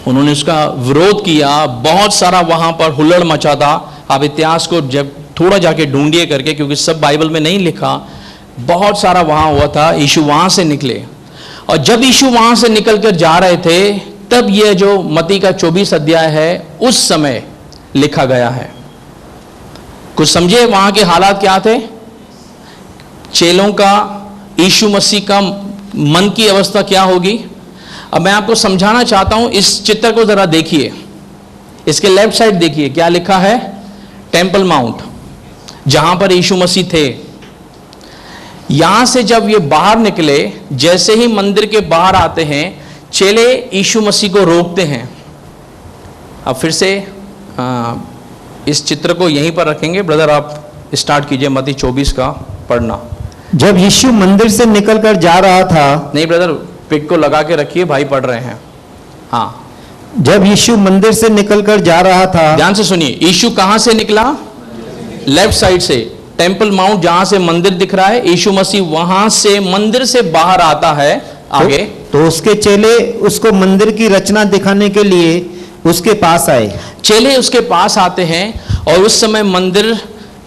उन्होंने उसका विरोध किया, बहुत सारा वहां पर हुल्लड़ मचा था। आप इतिहास को जब थोड़ा जाके ढूंढिए करके, क्योंकि सब बाइबल में नहीं लिखा, बहुत सारा वहां हुआ था। यीशु वहां से निकले और जब यीशु वहां से निकल कर जा रहे थे, तब यह जो मत्ती का 24 अध्याय है उस समय लिखा गया है। कुछ समझे वहां के हालात क्या थे? चेलों का, यीशु मसीह का मन की अवस्था क्या होगी? अब मैं आपको समझाना चाहता हूं। इस चित्र को जरा देखिए, इसके लेफ्ट साइड देखिए क्या लिखा है? टेंपल माउंट, जहां पर यीशु मसीह थे। यहां से जब ये बाहर निकले, जैसे ही मंदिर के बाहर आते हैं, चेले यीशु मसीह को रोकते हैं। अब फिर से इस चित्र को यहीं पर रखेंगे। ब्रदर आप स्टार्ट कीजिए मत्ती 24 का पढ़ना। जब यीशु मंदिर से निकलकर जा रहा था, नहीं ब्रदर, पिक को लगा के रखिए, भाई पढ़ रहे हैं। हाँ, जब यीशु मंदिर से निकलकर जा रहा था, ध्यान से सुनिए। यीशु कहां से निकला? लेफ्ट साइड से, टेंपल माउंट जहां से मंदिर दिख रहा है। यीशु मसीह वहां से मंदिर से बाहर आता है आगे। तो उसके चेले उसको मंदिर की रचना दिखाने के लिए उसके पास आए। चेले उसके पास आते हैं और उस समय मंदिर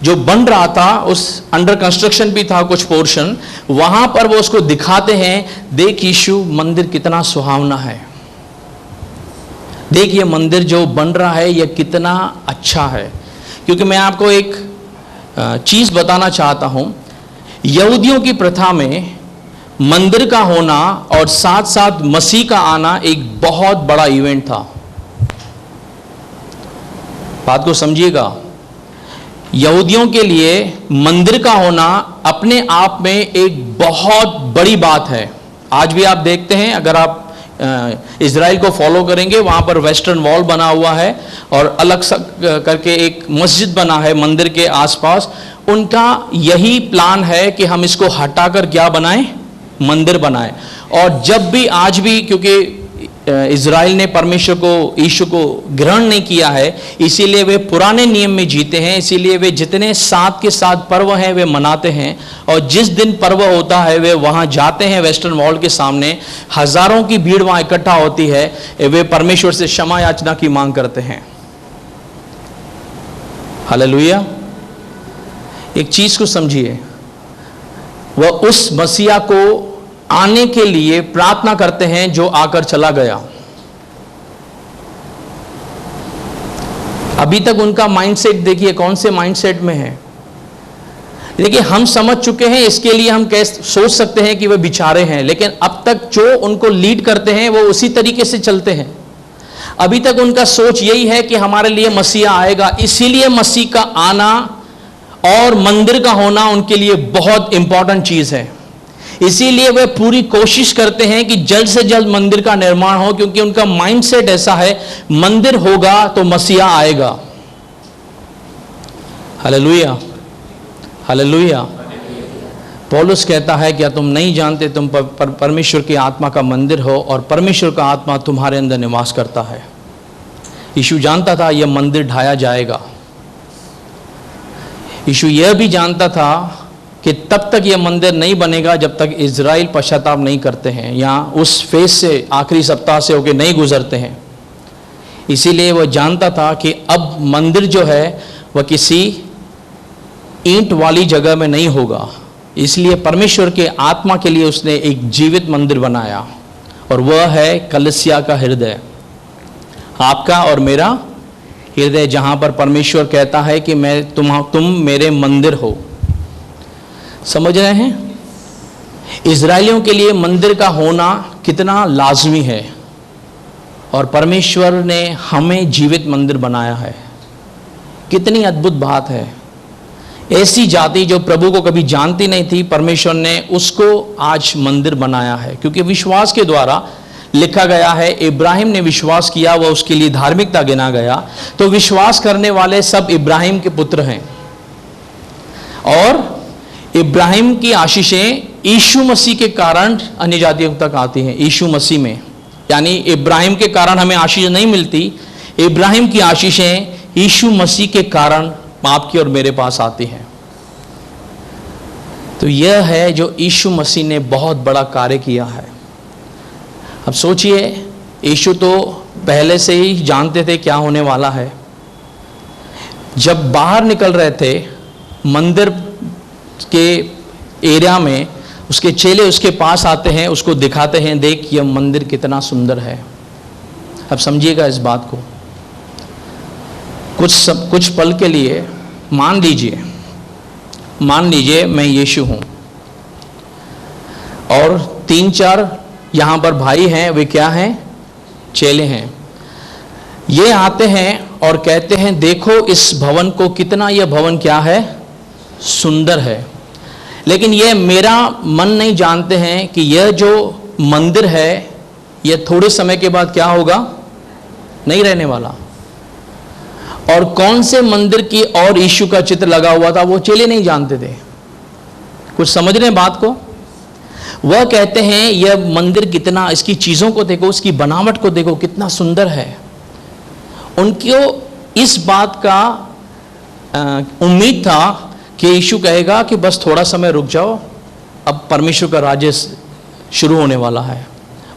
जो बन रहा था, उस अंडर कंस्ट्रक्शन भी था कुछ पोर्शन, वहां पर वो उसको दिखाते हैं, देख यीशु मंदिर कितना सुहावना है, देख ये मंदिर जो बन रहा है ये कितना अच्छा है। क्योंकि मैं आपको एक चीज बताना चाहता हूं, यहूदियों की प्रथा में मंदिर का होना और साथ साथ मसीह का आना एक बहुत बड़ा इवेंट था। बात को समझिएगा, यहूदियों के लिए मंदिर का होना अपने आप में एक बहुत बड़ी बात है। आज भी आप देखते हैं, अगर आप इजराइल को फॉलो करेंगे, वहां पर वेस्टर्न वॉल बना हुआ है और अलग करके एक मस्जिद बना है मंदिर के आसपास। उनका यही प्लान है कि हम इसको हटाकर क्या बनाएं? मंदिर बनाएं। और जब भी आज भी, क्योंकि इजराइल ने परमेश्वर को, यीशु को ग्रहण नहीं किया है, इसीलिए वे पुराने नियम में जीते हैं। इसीलिए वे जितने 7 के 7 पर्व हैं वे मनाते हैं। और जिस दिन पर्व होता है वे वहां जाते हैं वेस्टर्न वॉल के सामने, हजारों की भीड़ वहां इकट्ठा होती है, वे परमेश्वर से क्षमा याचना की मांग करते हैं। हालेलुया। एक चीज को समझिए, वह उस मसीहा को आने के लिए प्रार्थना करते हैं जो आकर चला गया। अभी तक उनका माइंडसेट देखिए कौन से माइंडसेट में है। देखिए हम समझ चुके हैं, इसके लिए हम कैसे सोच सकते हैं कि वे बिचारे हैं, लेकिन अब तक जो उनको लीड करते हैं वो उसी तरीके से चलते हैं। अभी तक उनका सोच यही है कि हमारे लिए मसीहा आएगा, इसीलिए मसीह का आना और मंदिर का होना उनके लिए बहुत इंपॉर्टेंट चीज है। इसीलिए वे पूरी कोशिश करते हैं कि जल्द से जल्द मंदिर का निर्माण हो, क्योंकि उनका माइंडसेट ऐसा है, मंदिर होगा तो मसीहा आएगा। Hallelujah, hallelujah. पौलुस कहता है, क्या तुम नहीं जानते तुम परमेश्वर की आत्मा का मंदिर हो और परमेश्वर का आत्मा तुम्हारे अंदर निवास करता है। यीशु जानता था यह मंदिर ढाया जाएगा। यीशु यह भी जानता था कि तब तक यह मंदिर नहीं बनेगा जब तक इजराइल पश्चाताप नहीं करते हैं, या उस फेज से, आखिरी सप्ताह से होकर नहीं गुजरते हैं। इसीलिए वह जानता था कि अब मंदिर जो है वह किसी ईंट वाली जगह में नहीं होगा। इसलिए परमेश्वर के आत्मा के लिए उसने एक जीवित मंदिर बनाया, और वह है कलीसिया का हृदय, आपका और मेरा हृदय जहां पर परमेश्वर कहता है कि तुम मेरे मंदिर हो। समझ रहे हैं? इजरायलियों के लिए मंदिर का होना कितना लाजमी है, और परमेश्वर ने हमें जीवित मंदिर बनाया है। कितनी अद्भुत बात है। ऐसी जाति जो प्रभु को कभी जानती नहीं थी, परमेश्वर ने उसको आज मंदिर बनाया है, क्योंकि विश्वास के द्वारा लिखा गया है, इब्राहिम ने विश्वास किया, वह उसके लिए धार्मिकता गिना गया। तो विश्वास करने वाले सब इब्राहिम के पुत्र हैं, और इब्राहिम की आशीषें यीशु मसीह के कारण अन्य जातियों तक आती हैं। यीशु मसीह में, यानी इब्राहिम के कारण हमें आशीष नहीं मिलती, इब्राहिम की आशीषें यीशु मसीह के कारण आपकी और मेरे पास आती हैं। तो यह है जो यीशु मसीह ने बहुत बड़ा कार्य किया है। अब सोचिए, यीशु तो पहले से ही जानते थे क्या होने वाला है। जब बाहर निकल रहे थे मंदिर के एरिया में, उसके चेले उसके पास आते हैं, उसको दिखाते हैं, देख यह मंदिर कितना सुंदर है। अब समझिएगा इस बात को। कुछ पल के लिए मान लीजिए मैं यीशु हूं, और 3-4 यहां पर भाई हैं, वे क्या हैं? चेले हैं। ये आते हैं और कहते हैं, देखो इस भवन को, कितना यह भवन क्या है? सुंदर है। लेकिन यह मेरा मन नहीं जानते हैं कि यह जो मंदिर है, यह थोड़े समय के बाद क्या होगा? नहीं रहने वाला। और कौन से मंदिर की और यीशु का चित्र लगा हुआ था, वो चेले नहीं जानते थे। कुछ समझ रहे हैं बात को? वह कहते हैं, यह मंदिर कितना, इसकी चीजों को देखो, उसकी बनावट को देखो, कितना सुंदर है। उनको इस बात का उम्मीद था कि यीशु कहेगा कि बस थोड़ा समय रुक जाओ, अब परमेश्वर का राज्य शुरू होने वाला है।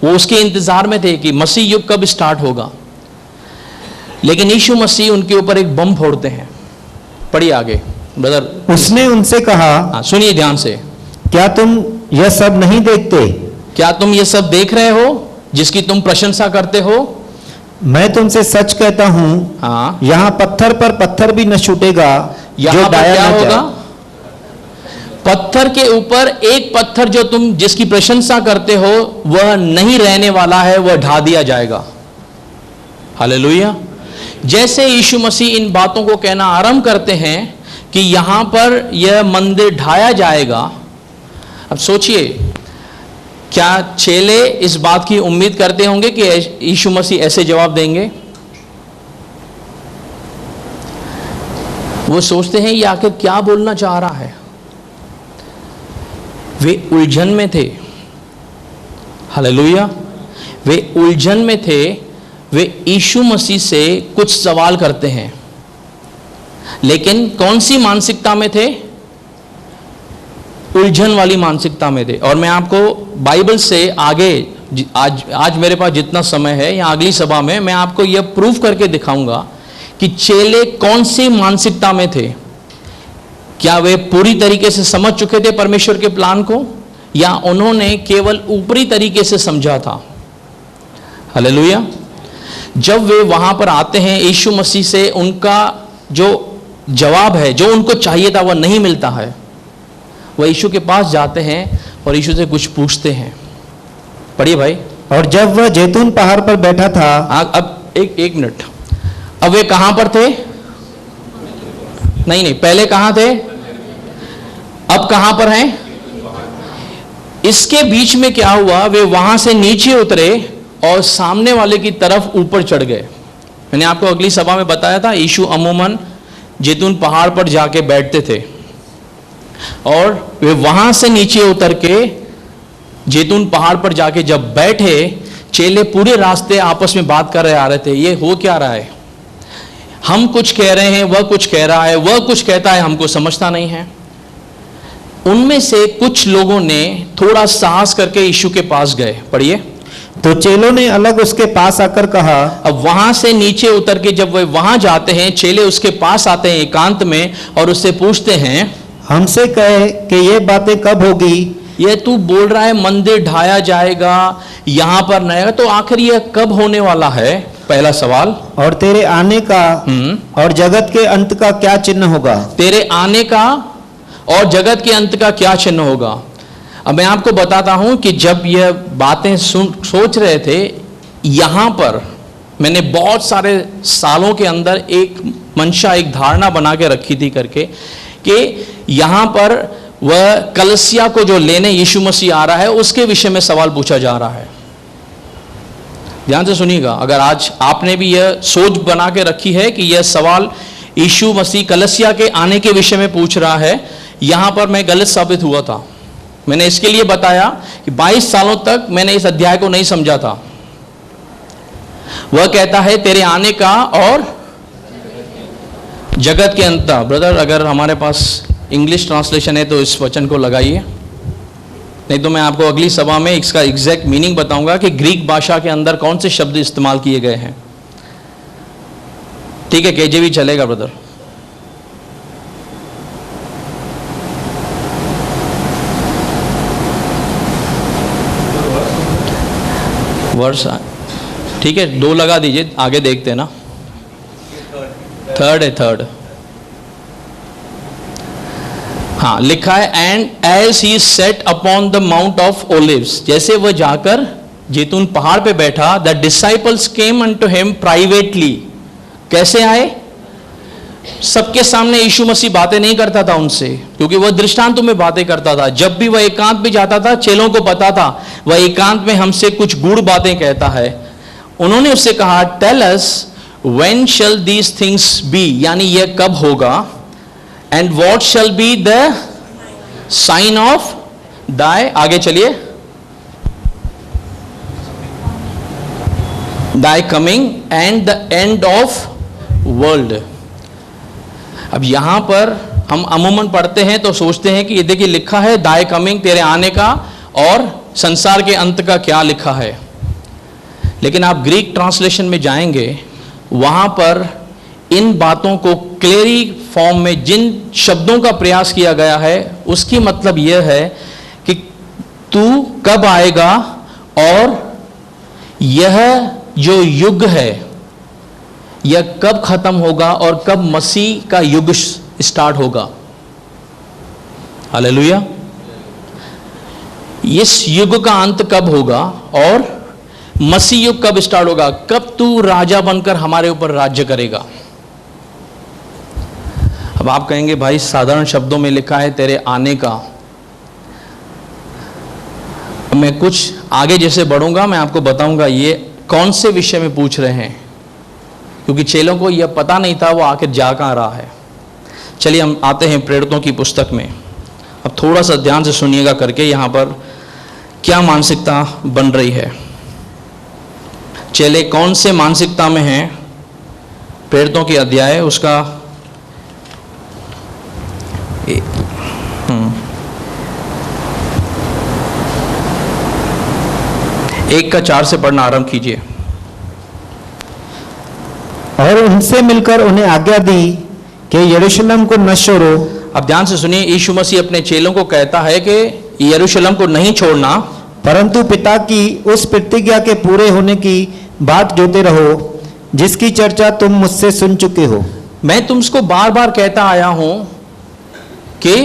वो उसके इंतजार में थे कि मसीह युग कब स्टार्ट होगा। लेकिन यीशु मसीह उनके ऊपर एक बम फोड़ते हैं। पढ़िए आगे ब्रदर। उसने उनसे कहा, हाँ सुनिए ध्यान से, क्या तुम यह सब नहीं देखते? क्या तुम ये सब देख रहे हो जिसकी तुम प्रशंसा करते हो? मैं तुमसे सच कहता हूं, हाँ, यहाँ पत्थर पर पत्थर भी न छूटेगा यहाँ जो पर डाया क्या न होगा? जाए। पत्थर के ऊपर एक पत्थर जो तुम जिसकी प्रशंसा करते हो वह नहीं रहने वाला है, वह ढा दिया जाएगा। हालेलुया। जैसे यीशु मसीह इन बातों को कहना आरंभ करते हैं कि यहां पर यह मंदिर ढाया जाएगा, अब सोचिए, क्या चेले इस बात की उम्मीद करते होंगे कि यीशु मसीह ऐसे जवाब देंगे? वो सोचते हैं ये आखिर क्या बोलना चाह रहा है। वे उलझन में थे। हालेलुया। वे उलझन में थे। वे यीशु मसीह से कुछ सवाल करते हैं, लेकिन कौन सी मानसिकता में थे? उलझन वाली मानसिकता में थे। और मैं आपको बाइबल से आगे, आज मेरे पास जितना समय है या अगली सभा में मैं आपको यह प्रूफ करके दिखाऊंगा कि चेले कौन सी मानसिकता में थे। क्या वे पूरी तरीके से समझ चुके थे परमेश्वर के प्लान को, या उन्होंने केवल ऊपरी तरीके से समझा था? हालेलुया। जब वे वहां पर आते हैं, यीशु मसीह से उनका जो जवाब है, जो उनको चाहिए था, वह नहीं मिलता है। वह यीशु के पास जाते हैं और यीशु से कुछ पूछते हैं। पढ़िए भाई। और जब वह जैतून पहाड़ पर बैठा था, अब एक मिनट, अब वे कहां पर थे? नहीं, पहले कहां थे? अब कहां पर हैं? इसके बीच में क्या हुआ? वे वहां से नीचे उतरे और सामने वाले की तरफ ऊपर चढ़ गए। मैंने आपको अगली सभा में बताया था, यीशु अमूमन जैतून पहाड़ पर जाके बैठते थे, और वे वहां से नीचे उतर के जैतून पहाड़ पर जाके जब बैठे, चेले पूरे रास्ते आपस में बात कर रहे आ रहे थे, ये हो क्या रहा है? हम कुछ कह रहे हैं, वह कुछ कह रहा है, वह कुछ कहता है, हमको समझता नहीं है। उनमें से कुछ लोगों ने थोड़ा साहस करके यीशु के पास गए। पढ़िए। तो चेलों ने अलग उसके पास आकर कहा। अब वहां से नीचे उतर के जब वे वहां जाते हैं, चेले उसके पास आते हैं एकांत में और उससे पूछते हैं, हमसे कहे कि ये बातें कब होगी? ये तू बोल रहा है मंदिर ढाया जाएगा, यहां पर नया, तो आखिर यह कब होने वाला है? पहला सवाल, और तेरे आने का और जगत के अंत का क्या चिन्ह होगा? तेरे आने का और जगत के अंत का क्या चिन्ह होगा? अब मैं आपको बताता हूं कि जब यह बातें सोच रहे थे, यहां पर मैंने बहुत सारे सालों के अंदर एक मंशा, एक धारणा बना के रखी थी करके, कि यहां पर वह कलीसिया को जो लेने यीशु मसीह आ रहा है उसके विषय में सवाल पूछा जा रहा है। ध्यान से सुनिएगा, अगर आज आपने भी यह सोच बना के रखी है कि यह सवाल यीशु मसीह कलीसिया के आने के विषय में पूछ रहा है, यहां पर मैं गलत साबित हुआ था। मैंने इसके लिए बताया कि 22 सालों तक मैंने इस अध्याय को नहीं समझा था। वह कहता है तेरे आने का और जगत के अंत। ब्रदर, अगर हमारे पास इंग्लिश ट्रांसलेशन है तो इस वचन को लगाइए, नहीं तो मैं आपको अगली सभा में इसका एग्जैक्ट मीनिंग बताऊंगा कि ग्रीक भाषा के अंदर कौन से शब्द इस्तेमाल किए गए हैं। ठीक है, केजेवी चलेगा ब्रदर। वर्ष, ठीक है, 2 लगा दीजिए, आगे देखते हैं ना। थर्ड है, थर्ड। हाँ, लिखा है and as he sat upon the mount of olives, जैसे वह जाकर जैतून पहाड़ पे बैठा, the disciples came unto him privately. कैसे आए? सबके सामने यीशु मसीह बातें नहीं करता था उनसे, क्योंकि वह दृष्टांतों में बातें करता था। जब भी वह एकांत में जाता था, चेलों को पता था वह एकांत में हमसे कुछ गूढ़ बातें कहता है। उन्होंने उससे कहा tell us when shall these things be, यानी यह कब होगा, and what shall be the sign of thy, आगे चलिए, thy coming and the end of world. अब यहां पर हम अमूमन पढ़ते हैं तो सोचते हैं कि ये देखिए लिखा है दाय कमिंग, तेरे आने का, और संसार के अंत का क्या लिखा है। लेकिन आप ग्रीक ट्रांसलेशन में जाएंगे, वहां पर इन बातों को क्लियरी फॉर्म में जिन शब्दों का प्रयास किया गया है, उसकी मतलब यह है कि तू कब आएगा और यह जो युग है यह कब खत्म होगा और कब मसीह का युग स्टार्ट होगा। हालेलुया। इस युग का अंत कब होगा और मसीह युग कब स्टार्ट होगा, कब तू राजा बनकर हमारे ऊपर राज्य करेगा। अब आप कहेंगे भाई साधारण शब्दों में लिखा है तेरे आने का। मैं कुछ आगे जैसे बढ़ूंगा मैं आपको बताऊंगा ये कौन से विषय में पूछ रहे हैं, क्योंकि चेलों को यह पता नहीं था वो आखिर जा कहां रहा है। चलिए हम आते हैं प्रेरितों की पुस्तक में। अब थोड़ा सा ध्यान से सुनिएगा करके यहां पर क्या मानसिकता बन रही है। चेले कौन से मानसिकता में हैं, प्रेरितों की अध्याय उसका 1:4 से पढ़ना आरंभ कीजिए। और उनसे मिलकर उन्हें आज्ञा दी कि यरूशलेम को न छोड़ो। अब ध्यान से सुनिए, यीशु मसीह अपने चेलों को कहता है कि यरूशलेम को नहीं छोड़ना, परंतु पिता की उस प्रतिज्ञा के पूरे होने की बात जोते रहो जिसकी चर्चा तुम मुझसे सुन चुके हो। मैं तुमको बार बार कहता आया हूं कि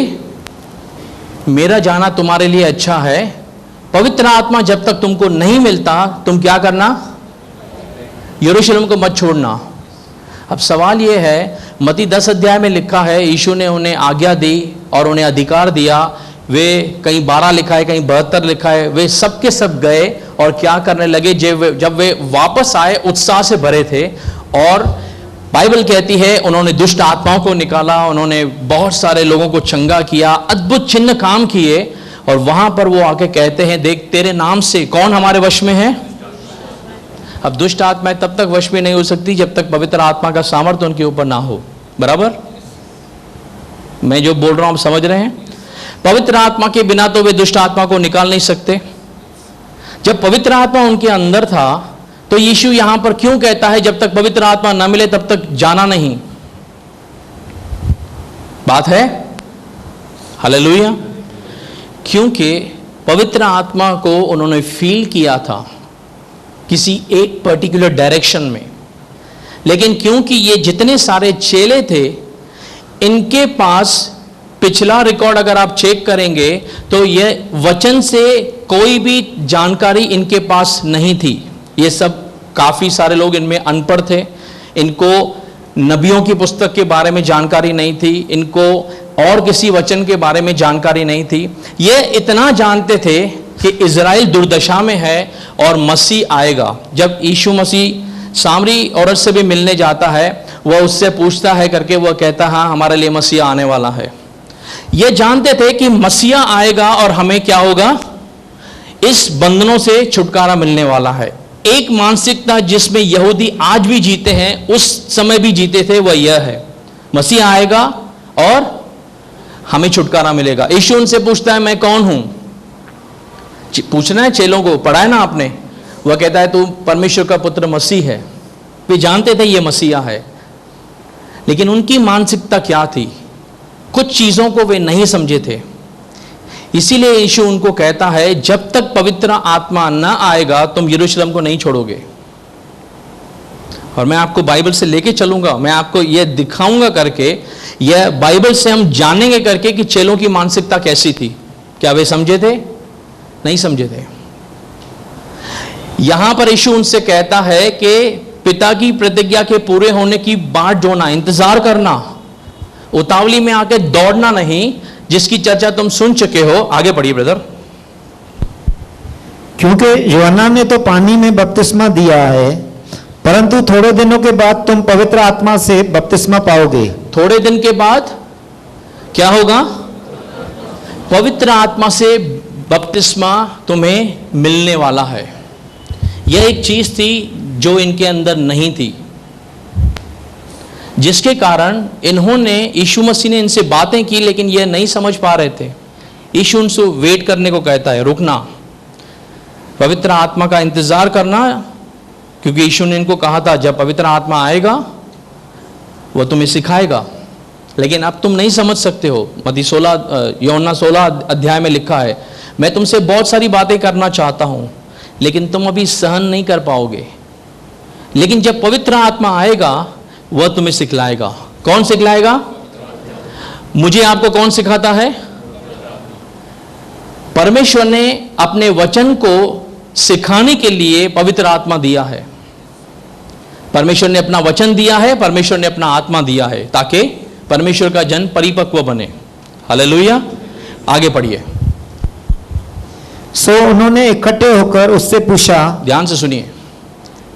मेरा जाना तुम्हारे लिए अच्छा है। पवित्र आत्मा जब तक तुमको नहीं मिलता तुम क्या करना, यरूशलेम को मत छोड़ना। अब सवाल यह है, मत्ती 10 अध्याय में लिखा है यीशु ने उन्हें आज्ञा दी और उन्हें अधिकार दिया। वे कहीं 12 लिखा है, कहीं 72 लिखा है, वे सब के सब गए और क्या करने लगे। जब वे वापस आए उत्साह से भरे थे, और बाइबल कहती है उन्होंने दुष्ट आत्माओं को निकाला, उन्होंने बहुत सारे लोगों को चंगा किया, अद्भुत चिन्ह काम किए। और वहां पर वो आके कहते हैं देख तेरे नाम से कौन हमारे वश में है। अब दुष्ट आत्माएं तब तक वश में नहीं हो सकती जब तक पवित्र आत्मा का सामर्थ्य उनके ऊपर ना हो। बराबर, मैं जो बोल रहा हूं आप समझ रहे हैं। पवित्र आत्मा के बिना तो वे दुष्ट आत्मा को निकाल नहीं सकते। जब पवित्र आत्मा उनके अंदर था तो यीशु यहां पर क्यों कहता है जब तक पवित्र आत्मा न मिले तब तक जाना नहीं। बात है, हालेलुया। क्योंकि पवित्र आत्मा को उन्होंने फील किया था किसी एक पर्टिकुलर डायरेक्शन में। लेकिन क्योंकि ये जितने सारे चेले थे, इनके पास पिछला रिकॉर्ड अगर आप चेक करेंगे तो ये वचन से कोई भी जानकारी इनके पास नहीं थी। ये सब काफी सारे लोग इनमें अनपढ़ थे, इनको नबियों की पुस्तक के बारे में जानकारी नहीं थी, इनको और किसी वचन के बारे में जानकारी नहीं थी। ये इतना जानते थे कि इजराइल दुर्दशा में है और मसीह आएगा। जब यीशु मसीह सामरी औरत से भी मिलने जाता है, वह उससे पूछता है करके, वह कहता है हाँ हमारे लिए मसीहा आने वाला है। ये जानते थे कि मसीहा आएगा और हमें क्या होगा, इस बंधनों से छुटकारा मिलने वाला है। एक मानसिकता जिसमें यहूदी आज भी जीते हैं, उस समय भी जीते थे, वह यह है मसीहा आएगा और हमें छुटकारा मिलेगा। यीशु उनसे पूछता है मैं कौन हूं, पूछना है चेलों को, पढ़ा है ना आपने। वह कहता है तू परमेश्वर का पुत्र मसीह है। वे जानते थे ये मसीहा है, लेकिन उनकी मानसिकता क्या थी, कुछ चीजों को वे नहीं समझे थे। इसीलिए यीशु उनको कहता है जब तक पवित्र आत्मा न आएगा तुम यरूशलेम को नहीं छोड़ोगे। और मैं आपको बाइबल से लेके चलूंगा, मैं आपको यह दिखाऊंगा करके, यह बाइबल से हम जानेंगे करके कि चेलों की मानसिकता कैसी थी। क्या वे समझे थे? नहीं समझे थे। यहां पर यीशु उनसे कहता है कि पिता की प्रतिज्ञा के पूरे होने की बाट जोना, इंतजार करना, उतावली में आके दौड़ना नहीं, जिसकी चर्चा तुम सुन चुके हो। आगे पढ़िए ब्रदर। क्योंकि यूहन्ना ने तो पानी में बपतिस्मा दिया है, परंतु थोड़े दिनों के बाद तुम पवित्र आत्मा से बपतिस्मा पाओगे। थोड़े दिन के बाद क्या होगा? पवित्र आत्मा से बपतिस्मा तुम्हें मिलने वाला है। यह एक चीज थी जो इनके अंदर नहीं थी, जिसके कारण इन्होंने, यीशु मसीह ने इनसे बातें की लेकिन यह नहीं समझ पा रहे थे। यीशु उनसे वेट करने को कहता है, रुकना, पवित्र आत्मा का इंतजार करना, क्योंकि यीशु ने इनको कहा था जब पवित्र आत्मा आएगा वह तुम्हें सिखाएगा। लेकिन अब तुम नहीं समझ सकते हो। यूहन्ना 16 अध्याय में लिखा है मैं तुमसे बहुत सारी बातें करना चाहता हूं लेकिन तुम अभी सहन नहीं कर पाओगे, लेकिन जब पवित्र आत्मा आएगा वह तुम्हें सिखलाएगा। कौन सिखलाएगा? मुझे आपको कौन सिखाता है? परमेश्वर ने अपने वचन को सिखाने के लिए पवित्र आत्मा दिया है। परमेश्वर ने अपना वचन दिया है, परमेश्वर ने अपना आत्मा दिया है ताकि परमेश्वर का जन परिपक्व बने। हालेलुया। आगे पढ़िए। सो उन्होंने इकट्ठे होकर उससे पूछा, ध्यान से सुनिए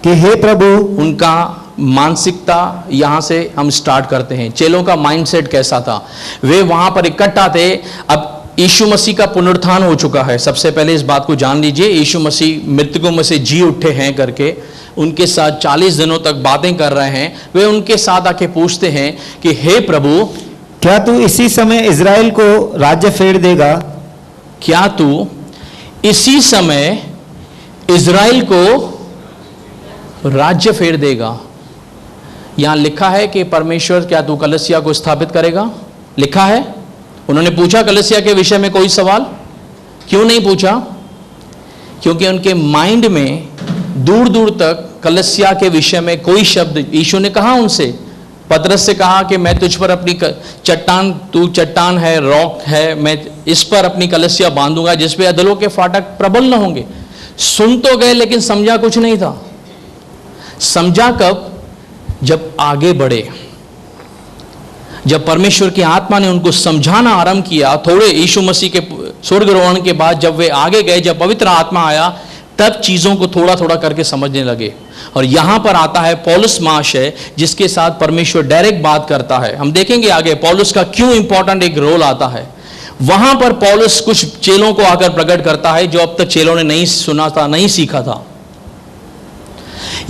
कि हे प्रभु। उनका मानसिकता यहां से हम स्टार्ट करते हैं। चेलों का माइंडसेट कैसा था? वे वहां पर इकट्ठा थे। अब यीशु मसीह का पुनरुत्थान हो चुका है। सबसे पहले इस बात को जान लीजिए, यीशु मसीह मृतकों में से जी उठे हैं करके उनके साथ 40 दिनों तक बातें कर रहे हैं। वे उनके साथ आके पूछते हैं कि हे प्रभु, क्या तू इसी समय इजराइल को राज्य फेर देगा? क्या तू इसी समय इजराइल को राज्य फेर देगा? यहां लिखा है कि परमेश्वर, क्या तू कलीसिया को स्थापित करेगा? लिखा है। उन्होंने पूछा कलीसिया के विषय में कोई सवाल? क्यों नहीं पूछा? क्योंकि उनके माइंड में दूर दूर तक कलीसिया के विषय में कोई शब्द, यीशु ने कहा उनसे, पतरस से कहा कि मैं तुझ पर अपनी चट्टान, तू चट्टान है, रॉक है, मैं इस पर अपनी कलीसिया बांधूंगा जिसपे अधलों के फाटक प्रबल न होंगे। सुन तो गए लेकिन समझा कुछ नहीं था। समझा कब? जब आगे बढ़े, जब परमेश्वर की आत्मा ने उनको समझाना आरंभ किया। थोड़े यीशु मसीह के स्वर्गारोहण के बाद जब वे आगे गए, जब पवित्र आत्मा आया, तब चीजों को थोड़ा थोड़ा करके समझने लगे। और यहां पर आता है पौलुस महाशय, जिसके साथ परमेश्वर डायरेक्ट बात करता है। हम देखेंगे आगे पौलुस का क्यों इंपॉर्टेंट एक रोल आता है। वहां पर पौलुस कुछ चेलों को आकर प्रकट करता है जो अब तक चेलों ने नहीं सुना था, नहीं सीखा था।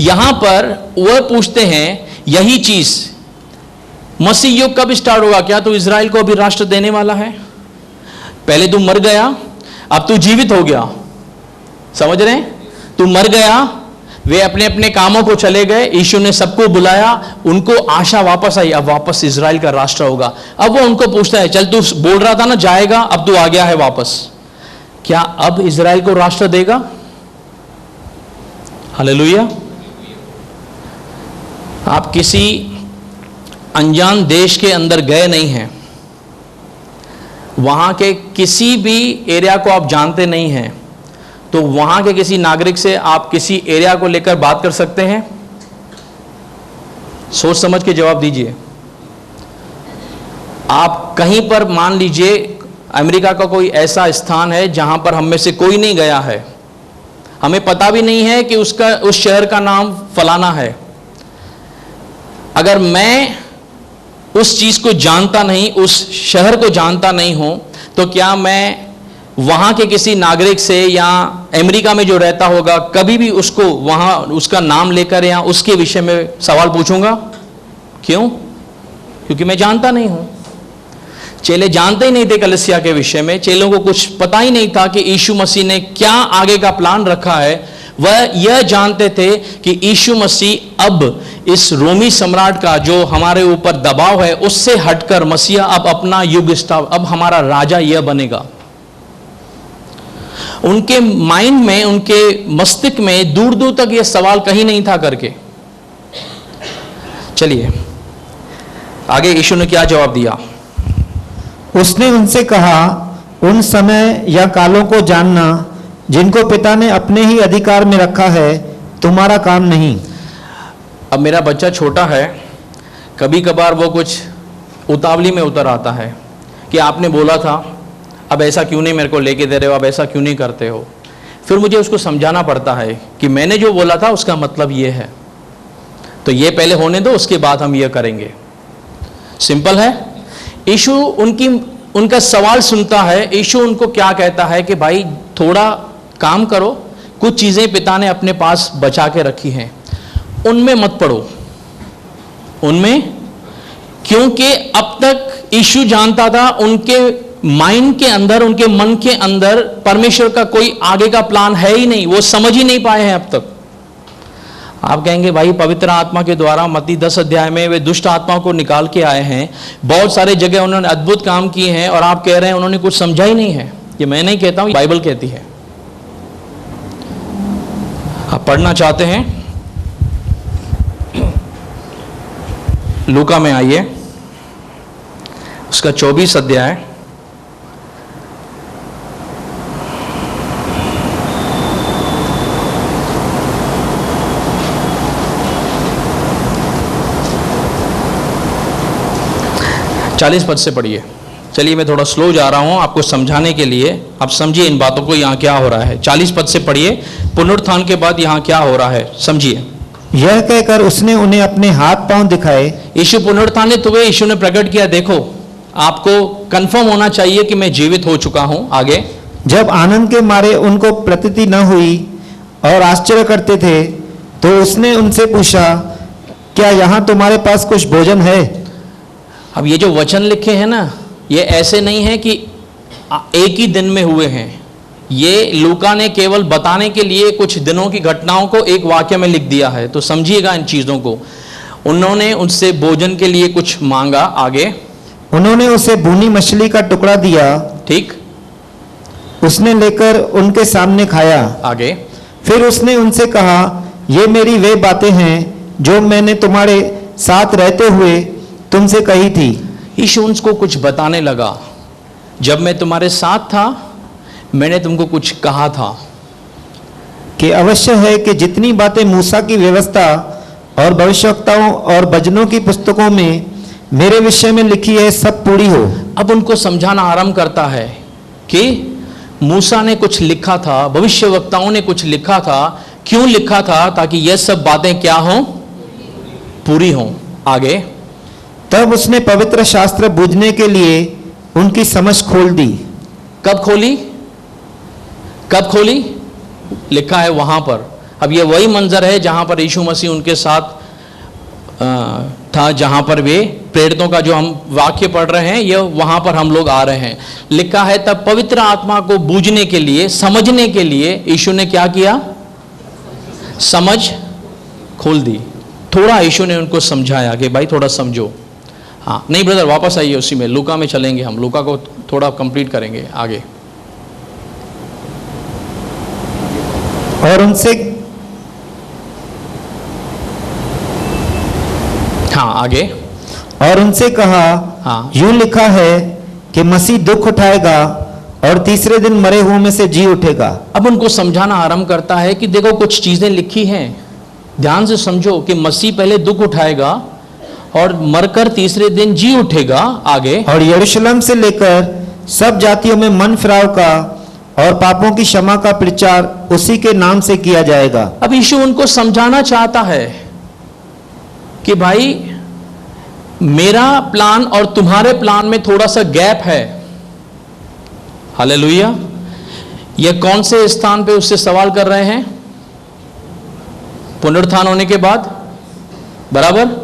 यहां पर वह पूछते हैं यही चीज, मसीह युग कब स्टार्ट होगा? क्या तू इजराइल को अभी राष्ट्र देने वाला है? पहले तू मर गया, अब तू जीवित हो गया। समझ रहे हैं? तू मर गया, वे अपने अपने कामों को चले गए, यीशु ने सबको बुलाया, उनको आशा वापस आई, अब वापस इजराइल का राष्ट्र होगा। अब वो उनको पूछता है, चल तू बोल रहा था ना जाएगा, अब तू आ गया है वापस, क्या अब इजराइल को राष्ट्र देगा? हालेलुया। आप किसी अनजान देश के अंदर गए नहीं हैं, वहां के किसी भी एरिया को आप जानते नहीं हैं, तो वहां के किसी नागरिक से आप किसी एरिया को लेकर बात कर सकते हैं? सोच समझ के जवाब दीजिए। आप कहीं पर मान लीजिए अमेरिका का कोई ऐसा स्थान है जहां पर हम में से कोई नहीं गया है, हमें पता भी नहीं है कि उस शहर का नाम फलाना है। अगर मैं उस चीज को जानता नहीं, उस शहर को जानता नहीं हूं, तो क्या मैं वहां के किसी नागरिक से या अमेरिका में जो रहता होगा कभी भी उसको वहां उसका नाम लेकर या उसके विषय में सवाल पूछूंगा? क्यों? क्योंकि मैं जानता नहीं हूं। चेले जानते ही नहीं थे कलीसिया के विषय में, चेलों को कुछ पता ही नहीं था कि यीशु मसीह ने क्या आगे का प्लान रखा है। वह यह जानते थे कि यीशु मसीह अब इस रोमी सम्राट का जो हमारे ऊपर दबाव है उससे हटकर मसीहा अब अपना युग अब हमारा राजा यह बनेगा। उनके माइंड में, उनके मस्तिष्क में दूर दूर तक यह सवाल कहीं नहीं था करके। चलिए आगे यीशु ने क्या जवाब दिया। उसने उनसे कहा, उन समय या कालों को जानना जिनको पिता ने अपने ही अधिकार में रखा है तुम्हारा काम नहीं। अब मेरा बच्चा छोटा है, कभी कभार वो कुछ उतावली में उतर आता है कि आपने बोला था, अब ऐसा क्यों नहीं मेरे को लेके दे रहे हो, अब ऐसा क्यों नहीं करते हो। फिर मुझे उसको समझाना पड़ता है कि मैंने जो बोला था उसका मतलब ये है, तो ये पहले होने दो, उसके बाद हम ये करेंगे। सिंपल है। यीशु उनका सवाल सुनता है। यीशु उनको क्या कहता है कि भाई थोड़ा काम करो, कुछ चीजें पिता ने अपने पास बचा के रखी हैं, उनमें मत पड़ो, उनमें, क्योंकि अब तक यीशु जानता था उनके माइंड के अंदर, उनके मन के अंदर परमेश्वर का कोई आगे का प्लान है ही नहीं, वो समझ ही नहीं पाए हैं अब तक। आप कहेंगे भाई पवित्र आत्मा के द्वारा मत्ती 10 अध्याय में वे दुष्ट आत्माओं को निकाल के आए हैं, बहुत सारे जगह उन्होंने अद्भुत काम किए हैं, और आप कह रहे हैं उन्होंने कुछ समझा ही नहीं है। ये मैं नहीं कहता हूं, बाइबल कहती है। आप पढ़ना चाहते हैं लूका में आइए, उसका 24 अध्याय, चालीस पद से पढ़िए। चलिए मैं थोड़ा स्लो जा रहा हूं आपको समझाने के लिए, आप समझिए इन बातों को, यहां क्या हो रहा है। 40 पद से पढ़िए, पुनरुत्थान के बाद यहां क्या हो रहा है समझिए। यह कहकर उसने उन्हें अपने हाथ पांव दिखाए। यीशु पुनरुत्थानित हुए, यीशु ने प्रकट किया, देखो आपको कंफर्म होना चाहिए कि मैं जीवित हो चुका हूं। आगे, जब आनंद के मारे उनको प्रतीति न हुई और आश्चर्य करते थे, तो उसने उनसे पूछा, क्या यहाँ तुम्हारे पास कुछ भोजन है? अब ये जो वचन लिखे हैं ना, ये ऐसे नहीं है कि एक ही दिन में हुए हैं। ये लूका ने केवल बताने के लिए कुछ दिनों की घटनाओं को एक वाक्य में लिख दिया है, तो समझिएगा इन चीजों को। उन्होंने उनसे भोजन के लिए कुछ मांगा। आगे, उन्होंने उसे भुनी मछली का टुकड़ा दिया, ठीक, उसने लेकर उनके सामने खाया। आगे, फिर उसने उनसे कहा, ये मेरी वे बातें हैं जो मैंने तुम्हारे साथ रहते हुए तुमसे कही थी। यीशु उनको कुछ बताने लगा, जब मैं तुम्हारे साथ था मैंने तुमको कुछ कहा था कि अवश्य है कि जितनी बातें मूसा की व्यवस्था और भविष्यवक्ताओं और भजनों की पुस्तकों में मेरे विषय में लिखी है सब पूरी हो। अब उनको समझाना आरंभ करता है कि मूसा ने कुछ लिखा था, भविष्यवक्ताओं ने कुछ लिखा था। क्यों लिखा था? ताकि यह सब बातें क्या हों? पूरी हों। आगे, तब उसने पवित्र शास्त्र बूझने के लिए उनकी समझ खोल दी। कब खोली? कब खोली? लिखा है वहां पर। अब ये वही मंजर है जहां पर यीशु मसीह उनके साथ था, जहां पर वे प्रेरितों का जो हम वाक्य पढ़ रहे हैं, ये वहां पर हम लोग आ रहे हैं। लिखा है तब पवित्र आत्मा को बूझने के लिए, समझने के लिए यीशु ने क्या किया? समझ खोल दी। थोड़ा यीशु ने उनको समझाया कि भाई थोड़ा समझो। हाँ, नहीं ब्रदर, वापस आइए उसी में, लूका में चलेंगे हम, लूका को थोड़ा कंप्लीट करेंगे आगे। हाँ आगे। और उनसे कहा, हाँ। यूं लिखा है कि मसीह दुख उठाएगा और तीसरे दिन मरे हुओं में से जी उठेगा। अब उनको समझाना आरंभ करता है कि देखो कुछ चीजें लिखी हैं, ध्यान से समझो कि मसीह पहले दुख उठाएगा और मरकर तीसरे दिन जी उठेगा। आगे। और यरूशलेम से लेकर सब जातियों में मन फिराव का और पापों की क्षमा का प्रचार उसी के नाम से किया जाएगा। अब यीशु उनको समझाना चाहता है कि भाई मेरा प्लान और तुम्हारे प्लान में थोड़ा सा गैप है। हालेलुया। ये कौन से स्थान पे उससे सवाल कर रहे हैं? पुनरुत्थान होने के बाद, बराबर।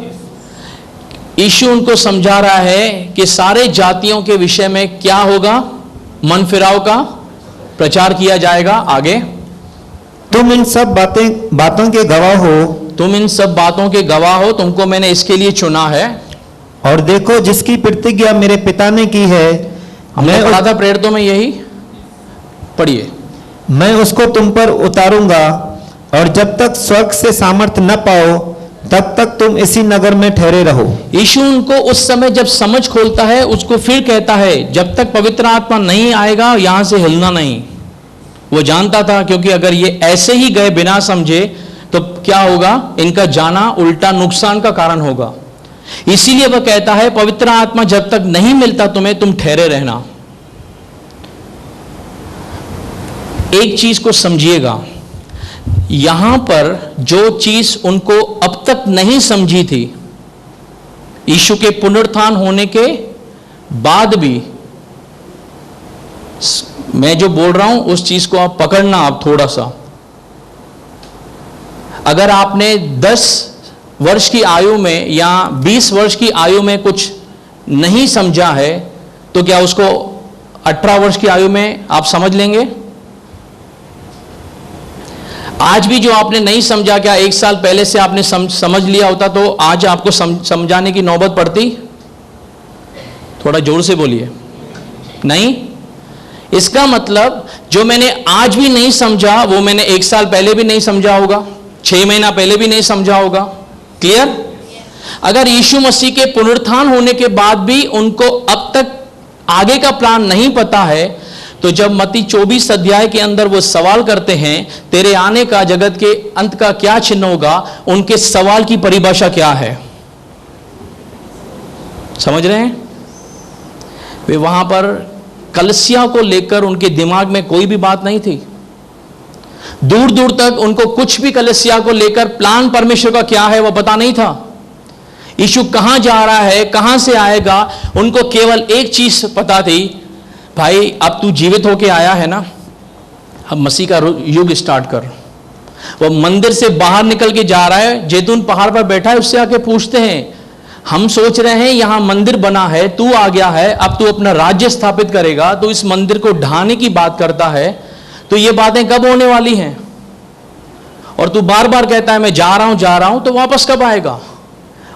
यीशु उनको समझा रहा है कि सारे जातियों के विषय में क्या होगा? मन फिराव का प्रचार किया जाएगा। आगे। तुम इन सब बातों के गवाह हो। तुम इन सब बातों के गवाह हो, तुमको मैंने इसके लिए चुना है। और देखो जिसकी प्रतिज्ञा मेरे पिता ने की है, हमने पढ़ा था प्रेरितों में यही, पढ़िए। मैं उसको तुम पर उतारूंगा और जब तक स्वर्ग से सामर्थ्य न पाओ तब तक तुम इसी नगर में ठहरे रहो। यीशु उनको उस समय जब समझ खोलता है, उसको फिर कहता है जब तक पवित्र आत्मा नहीं आएगा यहां से हिलना नहीं। वो जानता था क्योंकि अगर ये ऐसे ही गए बिना समझे तो क्या होगा? इनका जाना उल्टा नुकसान का कारण होगा। इसीलिए वह कहता है पवित्र आत्मा जब तक नहीं मिलता तुम्हें, तुम ठहरे रहना। एक चीज को समझिएगा, यहां पर जो चीज उनको अब तक नहीं समझी थी, यीशु के पुनरुत्थान होने के बाद भी, मैं जो बोल रहा हूं उस चीज को आप पकड़ना। आप थोड़ा सा, अगर आपने 10 वर्ष की आयु में या 20 वर्ष की आयु में कुछ नहीं समझा है तो क्या उसको 18 वर्ष की आयु में आप समझ लेंगे? आज भी जो आपने नहीं समझा, क्या 1 साल पहले से आपने समझ लिया होता तो आज आपको समझाने की नौबत पड़ती? थोड़ा जोर से बोलिए। नहीं। इसका मतलब जो मैंने आज भी नहीं समझा वो मैंने 1 साल पहले भी नहीं समझा होगा, 6 महीना पहले भी नहीं समझा होगा। क्लियर? अगर यीशु मसीह के पुनरुत्थान होने के बाद भी उनको अब तक आगे का प्लान नहीं पता है, तो जब मत्ती 24 अध्याय के अंदर वो सवाल करते हैं तेरे आने का, जगत के अंत का क्या चिन्ह होगा, उनके सवाल की परिभाषा क्या है? समझ रहे हैं? वे वहां पर कलीसिया को लेकर उनके दिमाग में कोई भी बात नहीं थी। दूर दूर तक उनको कुछ भी कलीसिया को लेकर प्लान परमेश्वर का क्या है वो पता नहीं था। यीशु कहां जा रहा है, कहां से आएगा, उनको केवल एक चीज पता थी, भाई अब तू जीवित होके आया है ना, अब मसीह का युग स्टार्ट कर। वो मंदिर से बाहर निकल के जा रहा है, जैतून पहाड़ पर बैठा है, उससे आके पूछते हैं हम सोच रहे हैं यहां मंदिर बना है, तू आ गया है, अब तू अपना राज्य स्थापित करेगा, तो इस मंदिर को ढाने की बात करता है, तो ये बातें कब होने वाली हैं? और तू बार बार कहता है मैं जा रहा हूं, तो वापस कब आएगा?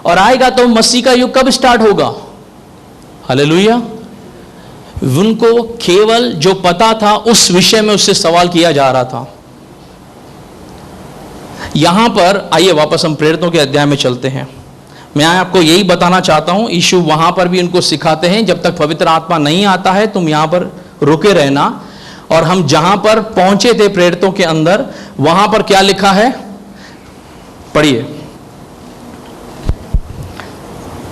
और आएगा तो मसीह का युग कब स्टार्ट होगा? हालेलुया। उनको केवल जो पता था उस विषय में उससे सवाल किया जा रहा था। यहां पर आइए वापस हम प्रेरितों के अध्याय में चलते हैं। मैं आपको यही बताना चाहता हूं, यीशु वहां पर भी उनको सिखाते हैं जब तक पवित्र आत्मा नहीं आता है तुम यहां पर रुके रहना। और हम जहां पर पहुंचे थे प्रेरितों के अंदर, वहां पर क्या लिखा है? पढ़िए।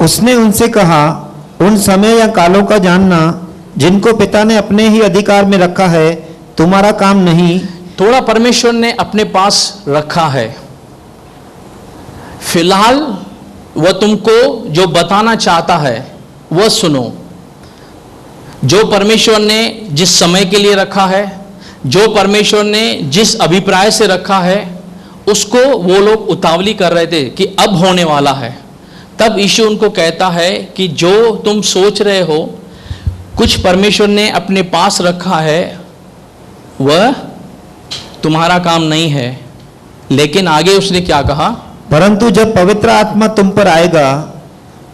उसने उनसे कहा, उन समय या कालों का जानना जिनको पिता ने अपने ही अधिकार में रखा है तुम्हारा काम नहीं। थोड़ा परमेश्वर ने अपने पास रखा है, फिलहाल वह तुमको जो बताना चाहता है वह सुनो। जो परमेश्वर ने जिस समय के लिए रखा है, जो परमेश्वर ने जिस अभिप्राय से रखा है, उसको वो लोग उतावली कर रहे थे कि अब होने वाला है। तब यीशु उनको कहता है कि जो तुम सोच रहे हो कुछ परमेश्वर ने अपने पास रखा है वह तुम्हारा काम नहीं है। लेकिन आगे उसने क्या कहा? परंतु जब पवित्र आत्मा तुम पर आएगा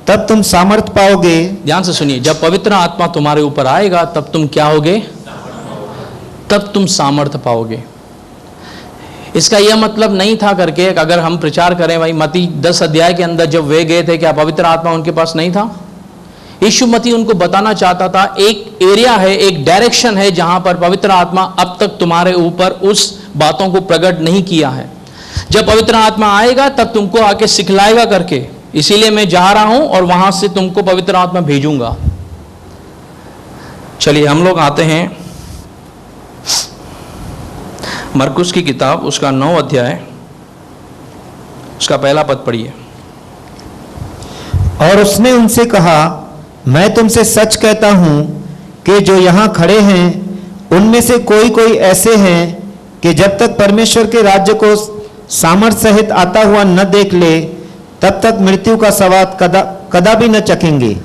तब तुम सामर्थ्य पाओगे। ध्यान से सुनिए, जब पवित्र आत्मा तुम्हारे ऊपर आएगा तब तुम क्या होगे? तब तुम सामर्थ्य पाओगे। इसका यह मतलब नहीं था करके अगर हम प्रचार करें भाई मत्ती 10 अध्याय के अंदर जब वे गए थे क्या पवित्र आत्मा उनके पास नहीं था? यीशु मसीह उनको बताना चाहता था एक एरिया है, एक डायरेक्शन है जहां पर पवित्र आत्मा अब तक तुम्हारे ऊपर उस बातों को प्रकट नहीं किया है। जब पवित्र आत्मा आएगा तब तुमको आके सिखलाएगा करके, इसीलिए मैं जा रहा हूं और वहां से तुमको पवित्र आत्मा भेजूंगा। चलिए हम लोग आते हैं मरकुस की किताब, उसका 9 अध्याय, उसका पहला पद पढ़िए। और उसने उनसे कहा, मैं तुमसे सच कहता हूं कि जो यहां खड़े हैं उनमें से कोई कोई ऐसे हैं कि जब तक परमेश्वर के राज्य को सामर्थ सहित आता हुआ न देख ले तब तक मृत्यु का स्वाद कदा भी न चखेंगे।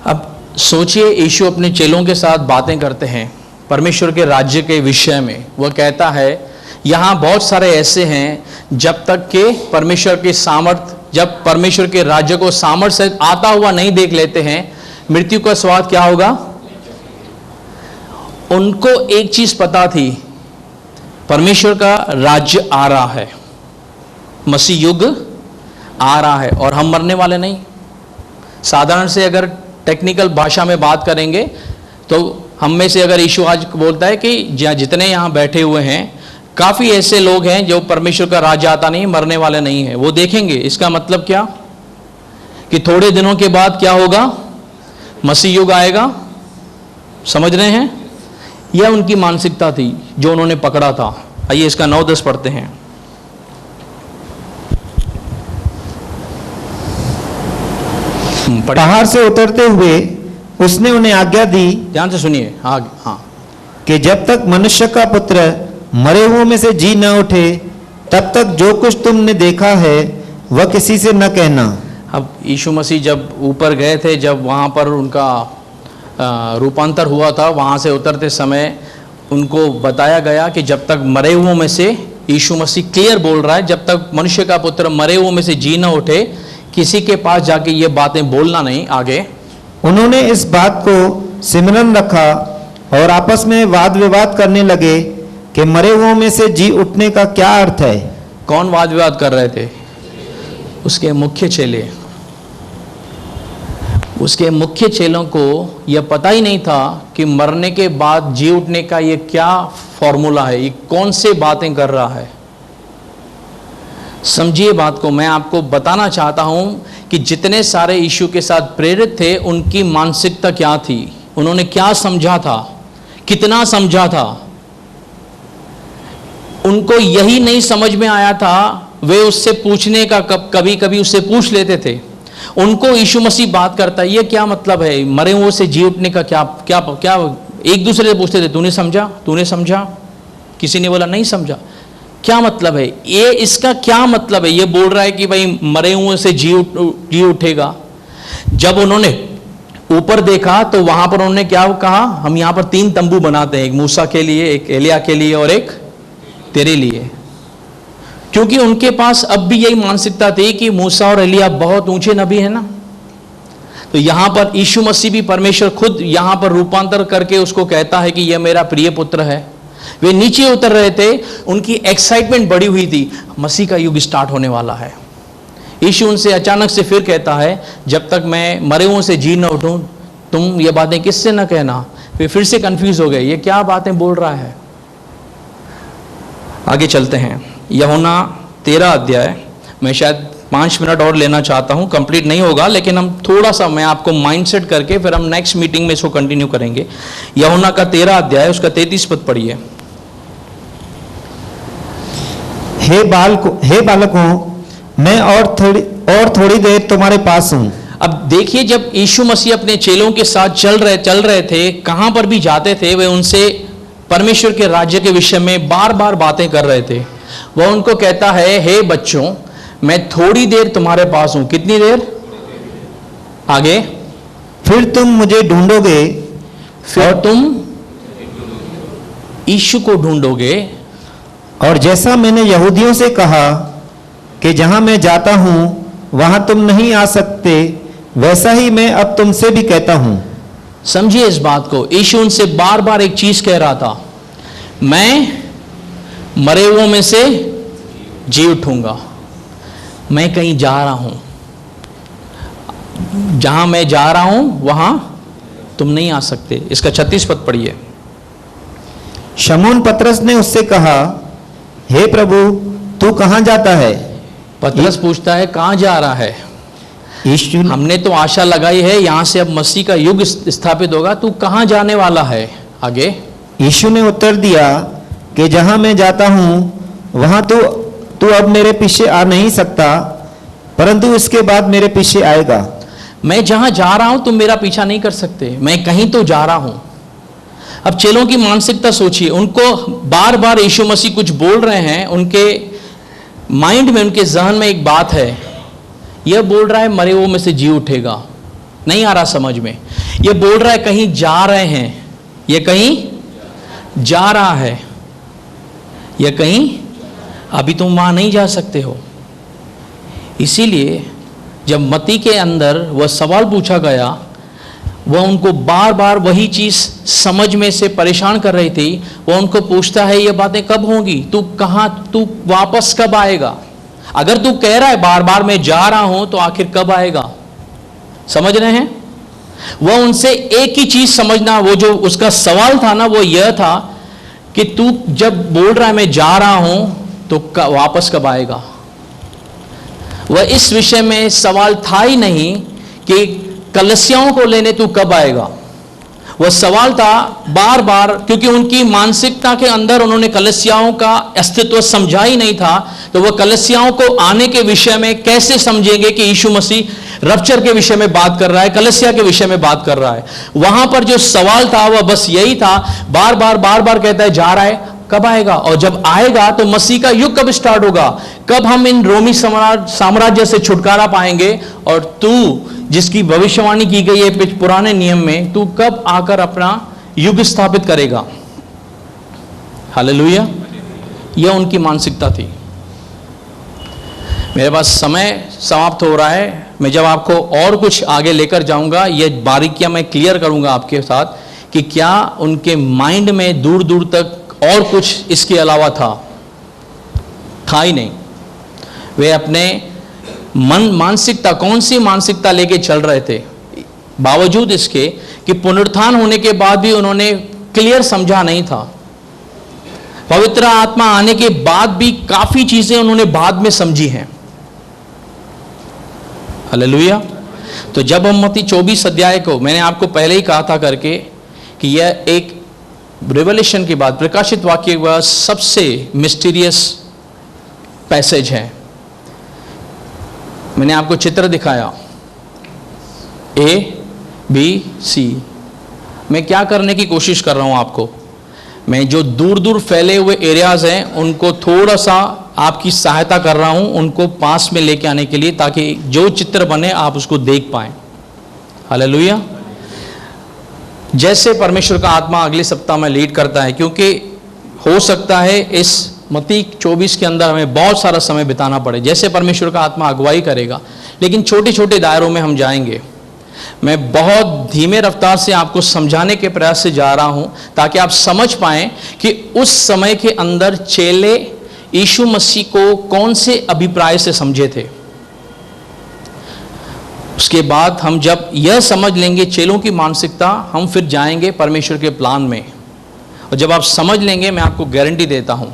अब सोचिए, यीशु अपने चेलों के साथ बातें करते हैं परमेश्वर के राज्य के विषय में। वह कहता है यहाँ बहुत सारे ऐसे हैं जब तक के परमेश्वर के सामर्थ, जब परमेश्वर के राज्य को सामर्थ से आता हुआ नहीं देख लेते हैं, मृत्यु का स्वाद क्या होगा? उनको एक चीज पता थी, परमेश्वर का राज्य आ रहा है, मसीह युग आ रहा है और हम मरने वाले नहीं। साधारण से अगर टेक्निकल भाषा में बात करेंगे तो हम में से अगर यीशु आज बोलता है कि जितने यहाँ बैठे हुए हैं काफ़ी ऐसे लोग हैं जो परमेश्वर का राज्य आता नहीं, मरने वाले नहीं हैं, वो देखेंगे। इसका मतलब क्या कि थोड़े दिनों के बाद क्या होगा? मसीह युग आएगा। समझ रहे हैं? यह उनकी मानसिकता थी जो उन्होंने पकड़ा था। आइए इसका 9-10 पढ़ते हैं। पहाड़ से उतरते हुए उसने उन्हें आज्ञा दी, ध्यान से सुनिए, हाँ, कि जब तक मनुष्य का पुत्र मरे हुओं में से जी न उठे तब तक जो कुछ तुमने देखा है वह किसी से न कहना। अब यीशु मसीह जब ऊपर गए थे, जब वहाँ पर उनका रूपांतर हुआ था, वहाँ से उतरते समय उनको बताया गया कि जब तक मरे हुओं में से, यीशु मसीह क्लियर बोल रहा है, जब तक मनुष्य का पुत्र मरे हुओं में से जी न उठे किसी के पास जाके ये बातें बोलना नहीं। आगे उन्होंने इस बात को सिमरन रखा और आपस में वाद विवाद करने लगे कि मरे हुओं में से जी उठने का क्या अर्थ है। कौन वाद विवाद कर रहे थे? उसके मुख्य चेले। उसके मुख्य चेलों को यह पता ही नहीं था कि मरने के बाद जी उठने का ये क्या फॉर्मूला है, ये कौन से बातें कर रहा है। समझिए बात को। मैं आपको बताना चाहता हूं कि जितने सारे यीशु के साथ प्रेरित थे उनकी मानसिकता क्या थी, उन्होंने क्या समझा था, कितना समझा था, उनको यही नहीं समझ में आया था। वे उससे पूछने का कभी कभी उससे पूछ लेते थे। उनको यीशु मसीह बात करता है, ये क्या मतलब है, मरे हुए से जी उठने का क्या क्या क्या? एक दूसरे से पूछते थे, तूने समझा, तूने समझा? किसी ने बोला नहीं समझा। क्या मतलब है ये, इसका क्या मतलब है? ये बोल रहा है कि भाई मरे हुए से जी उठेगा। जब उन्होंने ऊपर देखा तो वहां पर उन्होंने क्या कहा? हम यहां पर 3 तंबू बनाते हैं, एक मूसा के लिए, एक एलिया के लिए और एक तेरे लिए। क्योंकि उनके पास अब भी यही मानसिकता थी कि मूसा और एलिया बहुत ऊंचे नबी है ना। तो यहां पर यीशु मसीह भी, परमेश्वर खुद यहां पर रूपांतर करके उसको कहता है कि यह मेरा प्रिय पुत्र है। वे नीचे उतर रहे थे, उनकी एक्साइटमेंट बढ़ी हुई थी, मसीह का युग स्टार्ट होने वाला है। यीशु उनसे अचानक से फिर कहता है, जब तक मैं मरे हुओं से जी न उठूं तुम ये बातें किससे न कहना। वे फिर से कंफ्यूज हो गए, ये क्या बातें बोल रहा है। आगे चलते हैं, यूहन्ना 13 अध्याय। मैं शायद 5 मिनट और लेना चाहता हूं, कंप्लीट नहीं होगा, लेकिन हम थोड़ा सा, मैं आपको माइंडसेट करके फिर हम नेक्स्ट मीटिंग में इसको कंटिन्यू करेंगे। यूहन्ना का 13 अध्याय, उसका 33 पद पढ़िए। हे बालकों, मैं और थोड़ी देर तुम्हारे पास हूं। अब देखिए, जब यीशु मसीह अपने चेलों के साथ चल रहे थे, कहां पर भी जाते थे, वे उनसे परमेश्वर के राज्य के विषय में बार बार बातें कर रहे थे। वह उनको कहता है, हे बच्चों, मैं थोड़ी देर तुम्हारे पास हूं। कितनी देर? आगे, फिर तुम मुझे ढूंढोगे, फिर तुम यीशु को ढूंढोगे। और जैसा मैंने यहूदियों से कहा कि जहां मैं जाता हूं वहां तुम नहीं आ सकते, वैसा ही मैं अब तुमसे भी कहता हूं। समझिए इस बात को। यीशु उनसे बार बार एक चीज कह रहा था, मैं मरे हुओं में से जी उठूंगा। मैं कहीं जा रहा हूं, जहां मैं जा रहा हूं वहां तुम नहीं आ सकते। इसका 36 पद पढ़िए। शमौन पतरस ने उससे कहा, हे प्रभु, तू कहां जाता है? पतरस पूछता है कहां जा रहा है? यीशु हमने तो आशा लगाई है यहां से अब मसीह का युग स्थापित होगा, तू कहां जाने वाला है? आगे यीशु ने उत्तर दिया कि जहां मैं जाता हूं वहां तू अब मेरे पीछे आ नहीं सकता, परंतु इसके बाद मेरे पीछे आएगा। मैं जहां जा रहा हूं तुम मेरा पीछा नहीं कर सकते, मैं कहीं तो जा रहा हूं। अब चेलों की मानसिकता सोचिए, उनको बार बार यीशु मसीह कुछ बोल रहे हैं, उनके माइंड में, उनके जहन में एक बात है। यह बोल रहा है मरे हुओं में से जी उठेगा, नहीं आ रहा समझ में। यह बोल रहा है कहीं जा रहे हैं, यह कहीं जा रहा है, यह कहीं, अभी तुम वहां नहीं जा सकते हो। इसीलिए जब मत्ती के अंदर वह सवाल पूछा गया, वह उनको बार बार वही चीज समझ में से परेशान कर रही थी। वह उनको पूछता है ये बातें कब होंगी, तू कहां, तू वापस कब आएगा? अगर तू कह रहा है बार बार मैं जा रहा हूं तो आखिर कब आएगा? समझ रहे हैं? वह उनसे एक ही चीज समझना, वो जो उसका सवाल था ना, वो यह था कि तू जब बोल रहा है मैं जा रहा हूं तो वापस कब आएगा? वह इस विषय में सवाल था ही नहीं कि कलसियाओं को लेने तू कब आएगा। वह सवाल था बार बार, क्योंकि उनकी मानसिकता के अंदर उन्होंने कलसियाओं का अस्तित्व समझा ही नहीं था, तो वह कलसियाओं को आने के विषय में कैसे समझेंगे कि यीशु मसीह रप्चर के विषय में बात कर रहा है, कलसिया के विषय में बात कर रहा है। वहां पर जो सवाल था वह बस यही था, बार बार कहता है जा रहा है, कब आएगा? और जब आएगा तो मसीह का युग कब स्टार्ट होगा? कब हम इन रोमी साम्राज्य से छुटकारा पाएंगे? और तू जिसकी भविष्यवाणी की गई है पुराने नियम में, तू कब आकर अपना युग स्थापित करेगा? हालेलुया। यह उनकी मानसिकता थी। मेरे पास समय समाप्त हो रहा है, मैं जब आपको और कुछ आगे लेकर जाऊंगा, यह बारीकियां मैं क्लियर करूंगा आपके साथ कि क्या उनके माइंड में दूर दूर तक और कुछ इसके अलावा था ही नहीं। वे अपने मानसिकता, कौन सी मानसिकता लेके चल रहे थे, बावजूद इसके कि पुनरुत्थान होने के बाद भी उन्होंने क्लियर समझा नहीं था। पवित्र आत्मा आने के बाद भी काफी चीजें उन्होंने बाद में समझी हैं। हालेलुया। तो जब हम मत्ती 24 अध्याय को, मैंने आपको पहले ही कहा था करके कि यह एक रेवलेशन के बाद, प्रकाशित वाक्य के बाद सबसे मिस्टीरियस पैसेज है। मैंने आपको चित्र दिखाया ABC। मैं क्या करने की कोशिश कर रहा हूं आपको, मैं जो दूर दूर फैले हुए एरियाज हैं उनको थोड़ा सा आपकी सहायता कर रहा हूं, उनको पास में लेके आने के लिए, ताकि जो चित्र बने आप उसको देख पाएं। हालेलुया। जैसे परमेश्वर का आत्मा अगले सप्ताह में लीड करता है, क्योंकि हो सकता है इस मत्ती 24 के अंदर हमें बहुत सारा समय बिताना पड़े, जैसे परमेश्वर का आत्मा अगुवाई करेगा, लेकिन छोटे छोटे दायरों में हम जाएंगे। मैं बहुत धीमे रफ्तार से आपको समझाने के प्रयास से जा रहा हूं, ताकि आप समझ पाएं कि उस समय के अंदर चेले यीशु मसीह को कौन से अभिप्राय से समझे थे। उसके बाद हम जब यह समझ लेंगे चेलों की मानसिकता, हम फिर जाएंगे परमेश्वर के प्लान में। और जब आप समझ लेंगे, मैं आपको गारंटी देता हूं,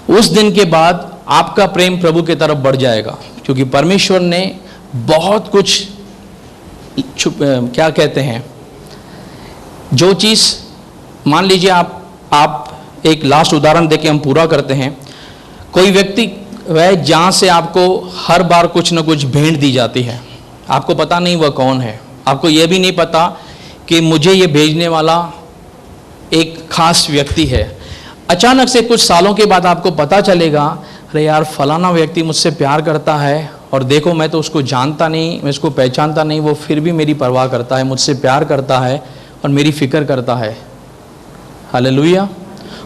उस दिन के बाद आपका प्रेम प्रभु की तरफ बढ़ जाएगा, क्योंकि परमेश्वर ने बहुत कुछ क्या कहते हैं, जो चीज़, मान लीजिए आप एक लास्ट उदाहरण देके हम पूरा करते हैं। कोई व्यक्ति वह जहाँ से आपको हर बार कुछ न कुछ भेंट दी जाती है, आपको पता नहीं वह कौन है, आपको यह भी नहीं पता कि मुझे ये भेजने वाला एक खास व्यक्ति है। अचानक से कुछ सालों के बाद आपको पता चलेगा, अरे यार फलाना व्यक्ति मुझसे प्यार करता है, और देखो मैं तो उसको जानता नहीं, मैं उसको पहचानता नहीं, वो फिर भी मेरी परवाह करता है, मुझसे प्यार करता है और मेरी फिक्र करता है। हालेलुया।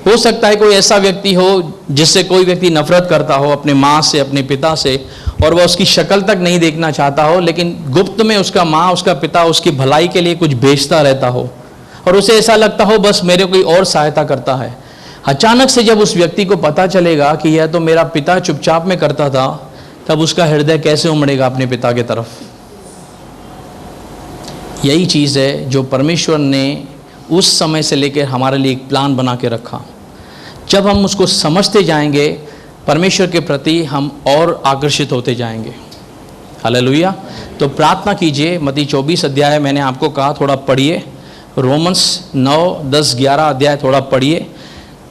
हो सकता है कोई ऐसा व्यक्ति हो जिससे कोई व्यक्ति नफरत करता हो, अपने माँ से, अपने पिता से, और वह उसकी शक्ल तक नहीं देखना चाहता हो, लेकिन गुप्त में उसका माँ, उसका पिता उसकी भलाई के लिए कुछ भेजता रहता हो, और उसे ऐसा लगता हो बस मेरे कोई और सहायता करता है। अचानक से जब उस व्यक्ति को पता चलेगा कि यह तो मेरा पिता चुपचाप में करता था, तब उसका हृदय कैसे उमड़ेगा अपने पिता की तरफ। यही चीज़ है जो परमेश्वर ने उस समय से लेकर हमारे लिए एक प्लान बना के रखा। जब हम उसको समझते जाएंगे, परमेश्वर के प्रति हम और आकर्षित होते जाएंगे। हालेलुया। तो प्रार्थना कीजिए। मत्ती 24 अध्याय मैंने आपको कहा थोड़ा पढ़िए, रोमन्स 9, 10, 11 अध्याय थोड़ा पढ़िए,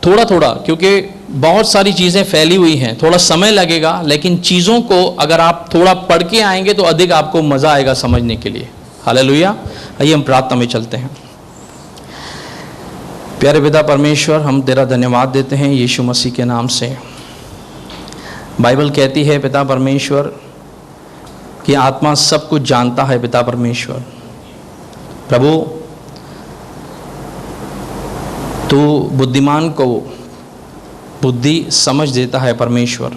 थोड़ा थोड़ा, क्योंकि बहुत सारी चीज़ें फैली हुई हैं, थोड़ा समय लगेगा, लेकिन चीज़ों को अगर आप थोड़ा पढ़ के आएंगे तो अधिक आपको मज़ा आएगा समझने के लिए। हालेलुया। आइए हम प्रार्थना में चलते हैं। प्यारे पिता परमेश्वर, हम तेरा धन्यवाद देते हैं यीशु मसीह के नाम से। बाइबल कहती है पिता परमेश्वर कि आत्मा सब कुछ जानता है। पिता परमेश्वर, प्रभु तू बुद्धिमान को बुद्धि समझ देता है परमेश्वर।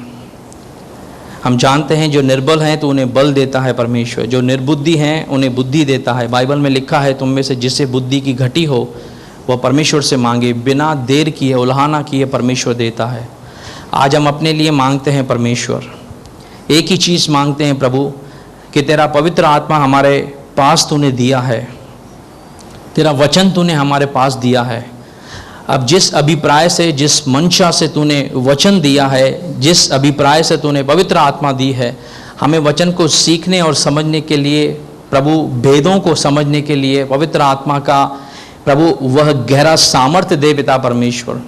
हम जानते हैं जो निर्बल हैं तो उन्हें बल देता है परमेश्वर, जो निर्बुद्धि हैं उन्हें बुद्धि देता है। बाइबल में लिखा है, तुम में से जिसे बुद्धि की घटी हो वह परमेश्वर से मांगे, बिना देर किए उल्हाना किए परमेश्वर देता है। आज हम अपने लिए मांगते हैं परमेश्वर, एक ही चीज़ मांगते हैं प्रभु, कि तेरा पवित्र आत्मा हमारे पास तूने दिया है, तेरा वचन तूने हमारे पास दिया है। अब जिस अभिप्राय से, जिस मंशा से तूने वचन दिया है, जिस अभिप्राय से तूने पवित्र आत्मा दी है, हमें वचन को सीखने और समझने के लिए प्रभु, भेदों को समझने के लिए पवित्र आत्मा का प्रभु वह गहरा सामर्थ्य दे पिता परमेश्वर।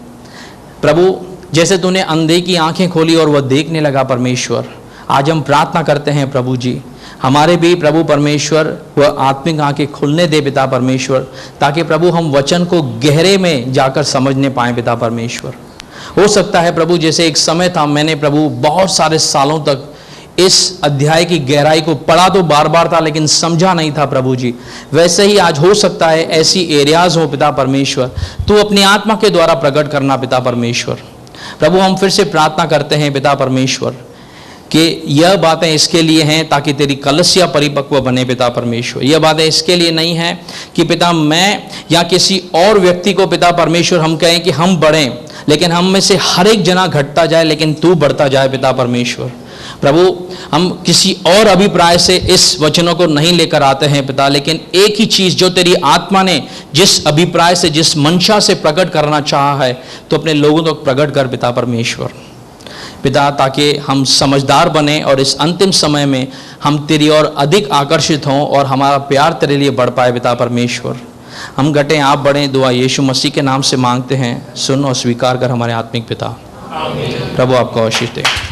प्रभु जैसे तूने अंधे की आंखें खोली और वह देखने लगा परमेश्वर, आज हम प्रार्थना करते हैं प्रभु जी, हमारे भी प्रभु परमेश्वर वह आत्मिक आंखें खुलने दे पिता परमेश्वर, ताकि प्रभु हम वचन को गहरे में जाकर समझने पाएं पिता परमेश्वर। हो सकता है प्रभु जैसे एक समय था, मैंने प्रभु बहुत सारे सालों तक इस अध्याय की गहराई को पढ़ा तो बार बार था, लेकिन समझा नहीं था प्रभु जी। वैसे ही आज हो सकता है ऐसी एरियाज हो पिता परमेश्वर, तू अपनी आत्मा के द्वारा प्रकट करना पिता परमेश्वर। प्रभु हम फिर से प्रार्थना करते हैं पिता परमेश्वर कि यह बातें इसके लिए हैं ताकि तेरी कलसिया परिपक्व बने पिता परमेश्वर। यह बातें इसके लिए नहीं है कि पिता मैं या किसी और व्यक्ति को पिता परमेश्वर हम कहें कि हम बढ़ें, लेकिन हम में से हर एक जना घटता जाए लेकिन तू बढ़ता जाए पिता परमेश्वर। प्रभु हम किसी और अभिप्राय से इस वचनों को नहीं लेकर आते हैं पिता, लेकिन एक ही चीज़ जो तेरी आत्मा ने जिस अभिप्राय से, जिस मंशा से प्रकट करना चाहा है, तो अपने लोगों तक प्रकट कर पिता परमेश्वर। पिता ताकि हम समझदार बने और इस अंतिम समय में हम तेरी ओर अधिक आकर्षित हों और हमारा प्यार तेरे लिए बढ़ पाए पिता परमेश्वर। हम घटें आप बढ़ें, दुआ यीशु मसीह के नाम से मांगते हैं, सुन और स्वीकार कर हमारे आत्मिक पिता। प्रभु आपको आशीष दे।